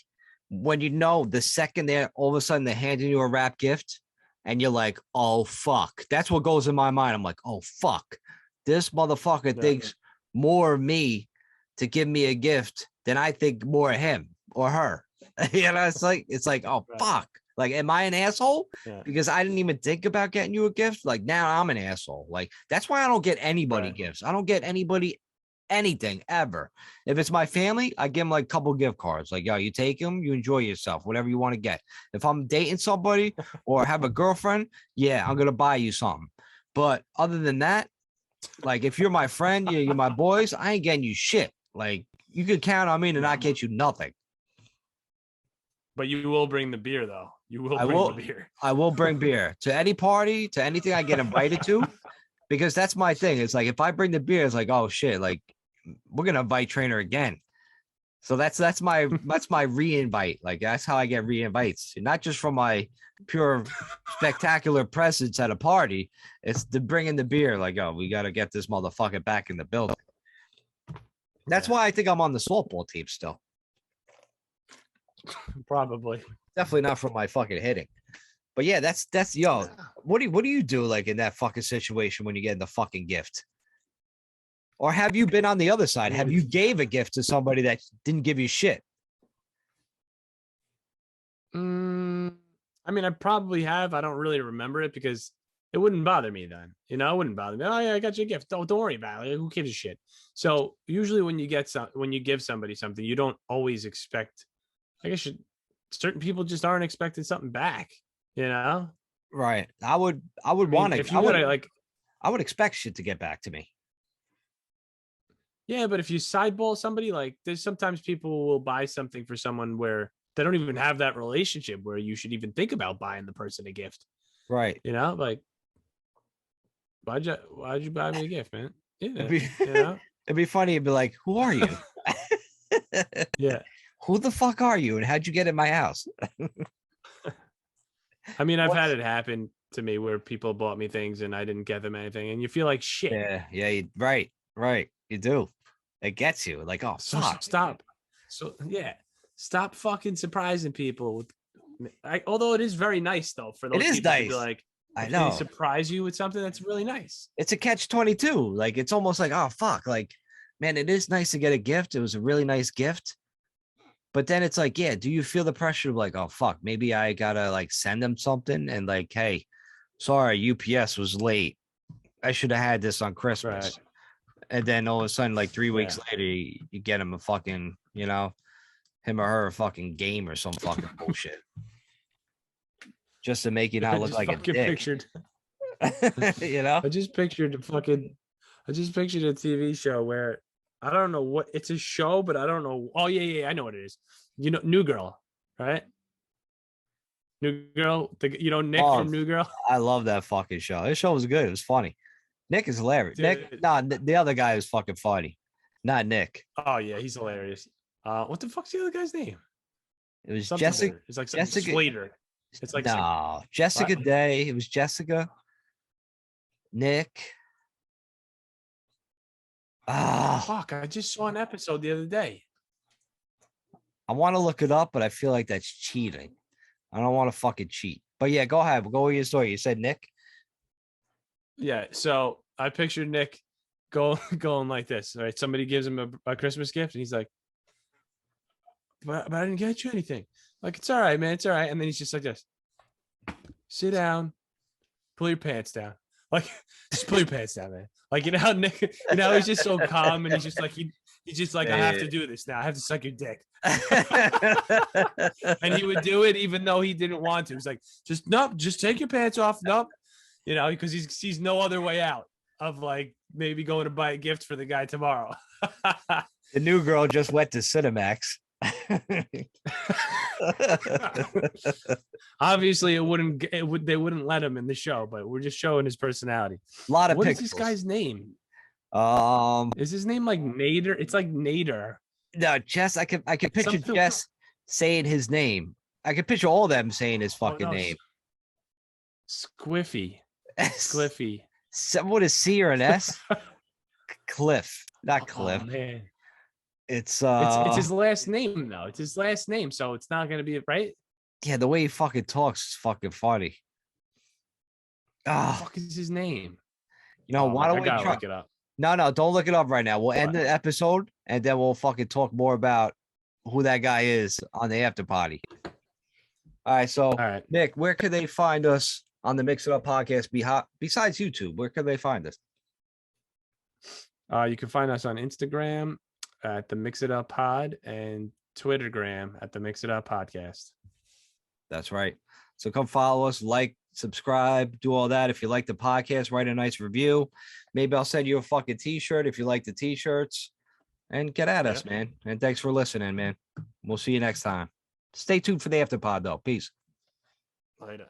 when you know the second they're all of a sudden they're handing you a wrap gift and you're like, oh fuck. That's what goes in my mind. I'm like, oh fuck. This motherfucker thinks more of me to give me a gift than I think more of him or her. You know, it's like, oh fuck. Like, am I an asshole? Yeah. Because I didn't even think about getting you a gift. Like now I'm an asshole. Like that's why I don't get anybody gifts. I don't get anybody anything ever. If it's my family, I give them like a couple gift cards. Like, yo, you take them, you enjoy yourself, whatever you want to get. If I'm dating somebody or have a girlfriend, yeah, I'm gonna buy you something. But other than that, like if you're my friend, you're my boys, I ain't getting you shit. Like you could count on me to not get you nothing. But you will bring the beer, though. You will bring the beer. I will bring beer to any party, to anything I get invited to, because that's my thing. It's like if I bring the beer, it's like, oh shit, like we're gonna invite Trainer again. So that's my re-invite. Like that's how I get re-invites, not just from my pure spectacular presence at a party. It's the bringing the beer. Like, oh, we got to get this motherfucker back in the building. That's why I think I'm on the softball team still. Probably. Definitely not from my fucking hitting. But yeah, that's yo. What do you do like in that fucking situation when you get the fucking gift? Or have you been on the other side? Have you gave a gift to somebody that didn't give you shit? I mean, I probably have. I don't really remember it because it wouldn't bother me then. You know, it wouldn't bother me. Oh yeah, I got you a gift. Don't worry about it. Who gives a shit? So usually when you give somebody something, you don't always expect. I guess certain people just aren't expecting something back. You know, right? I would want to. I would expect shit to get back to me. Yeah, but if you sideball somebody, like there's sometimes people will buy something for someone where they don't even have that relationship where you should even think about buying the person a gift. Right. You know, like why'd you buy me a gift, man? Yeah. It'd be funny. It'd be like, who are you? Yeah. Who the fuck are you? And how'd you get in my house? I mean, I've had it happen to me where people bought me things and I didn't get them anything, and you feel like shit. Yeah. Right. You do. It gets you like, oh, fuck. Stop. So yeah, stop fucking surprising people. Although it is very nice though for those people to be like, I know, they surprise you with something that's really nice. It's a catch-22. Like it's almost like, oh fuck, like man, it is nice to get a gift. It was a really nice gift. But then it's like, yeah, do you feel the pressure of like, oh fuck, maybe I gotta like send them something and like, hey, sorry, UPS was late. I should have had this on Christmas. Right. And then all of a sudden, like 3 weeks later, you get him a fucking, you know, him or her a fucking game or some fucking bullshit. Just to make you not look like a dick. Pictured. You know? I just pictured a TV show where I don't know what it's a show, but I don't know. Oh yeah, I know what it is. You know, New Girl, right? New Girl, Nick from New Girl. I love that fucking show. This show was good. It was funny. Nick is hilarious. Nick, the other guy is fucking funny. Not Nick. Oh yeah, he's hilarious. What the fuck's the other guy's name? It was Jessica. It's like Jessica Slater. It's like Jessica Day. It was Jessica. Nick. Fuck! I just saw an episode the other day. I want to look it up, but I feel like that's cheating. I don't want to fucking cheat. But yeah, go ahead. Go with your story. You said Nick. Yeah. So I pictured Nick going like this. All right. Somebody gives him a Christmas gift, and he's like, "But I didn't get you anything." Like, it's all right, man. It's all right. And then he's just like this. Sit down. Pull your pants down. Like, just pull your pants down, man. Like, you know how Nick, he's just so calm, and he's just like, he's just like, I have to do this now. I have to suck your dick. And he would do it even though he didn't want to. He's like, just take your pants off. Nope. You know, because he sees no other way out of like maybe going to buy a gift for the guy tomorrow. The New Girl just went to Cinemax. Obviously, they wouldn't let him in the show, but we're just showing his personality. A lot of What pixels. is this guy's name? Is his name like Nader? It's like Nader. No, Jess. I could picture Something- Jess saying his name. I could picture all of them saying his fucking name. Squiffy. Squiffy. What is C or an S? Cliff, not Oh, Cliff. man. It's It's his last name though. It's his last name, so it's not gonna be right. yeah, the way he fucking talks is fucking funny. What the Ah, fuck is his name? you know, why I don't we gotta try? look it up. No, don't look it up right now. We'll end the episode and then we'll fucking talk more about who that guy is on the after party. All right, so All right. Nick, where could they find us on the Mix It Up podcast besides YouTube? Where could they find us? You can find us on Instagram at the Mix It Up Pod and Twittergram at the Mix It Up Podcast. That's right. So come follow us, like, subscribe, do all that. If you like the podcast, write a nice review. Maybe I'll send you a fucking t-shirt if you like the t-shirts. And get at us, man. And thanks for listening, man. We'll see you next time. Stay tuned for the after pod, though. Peace. Later.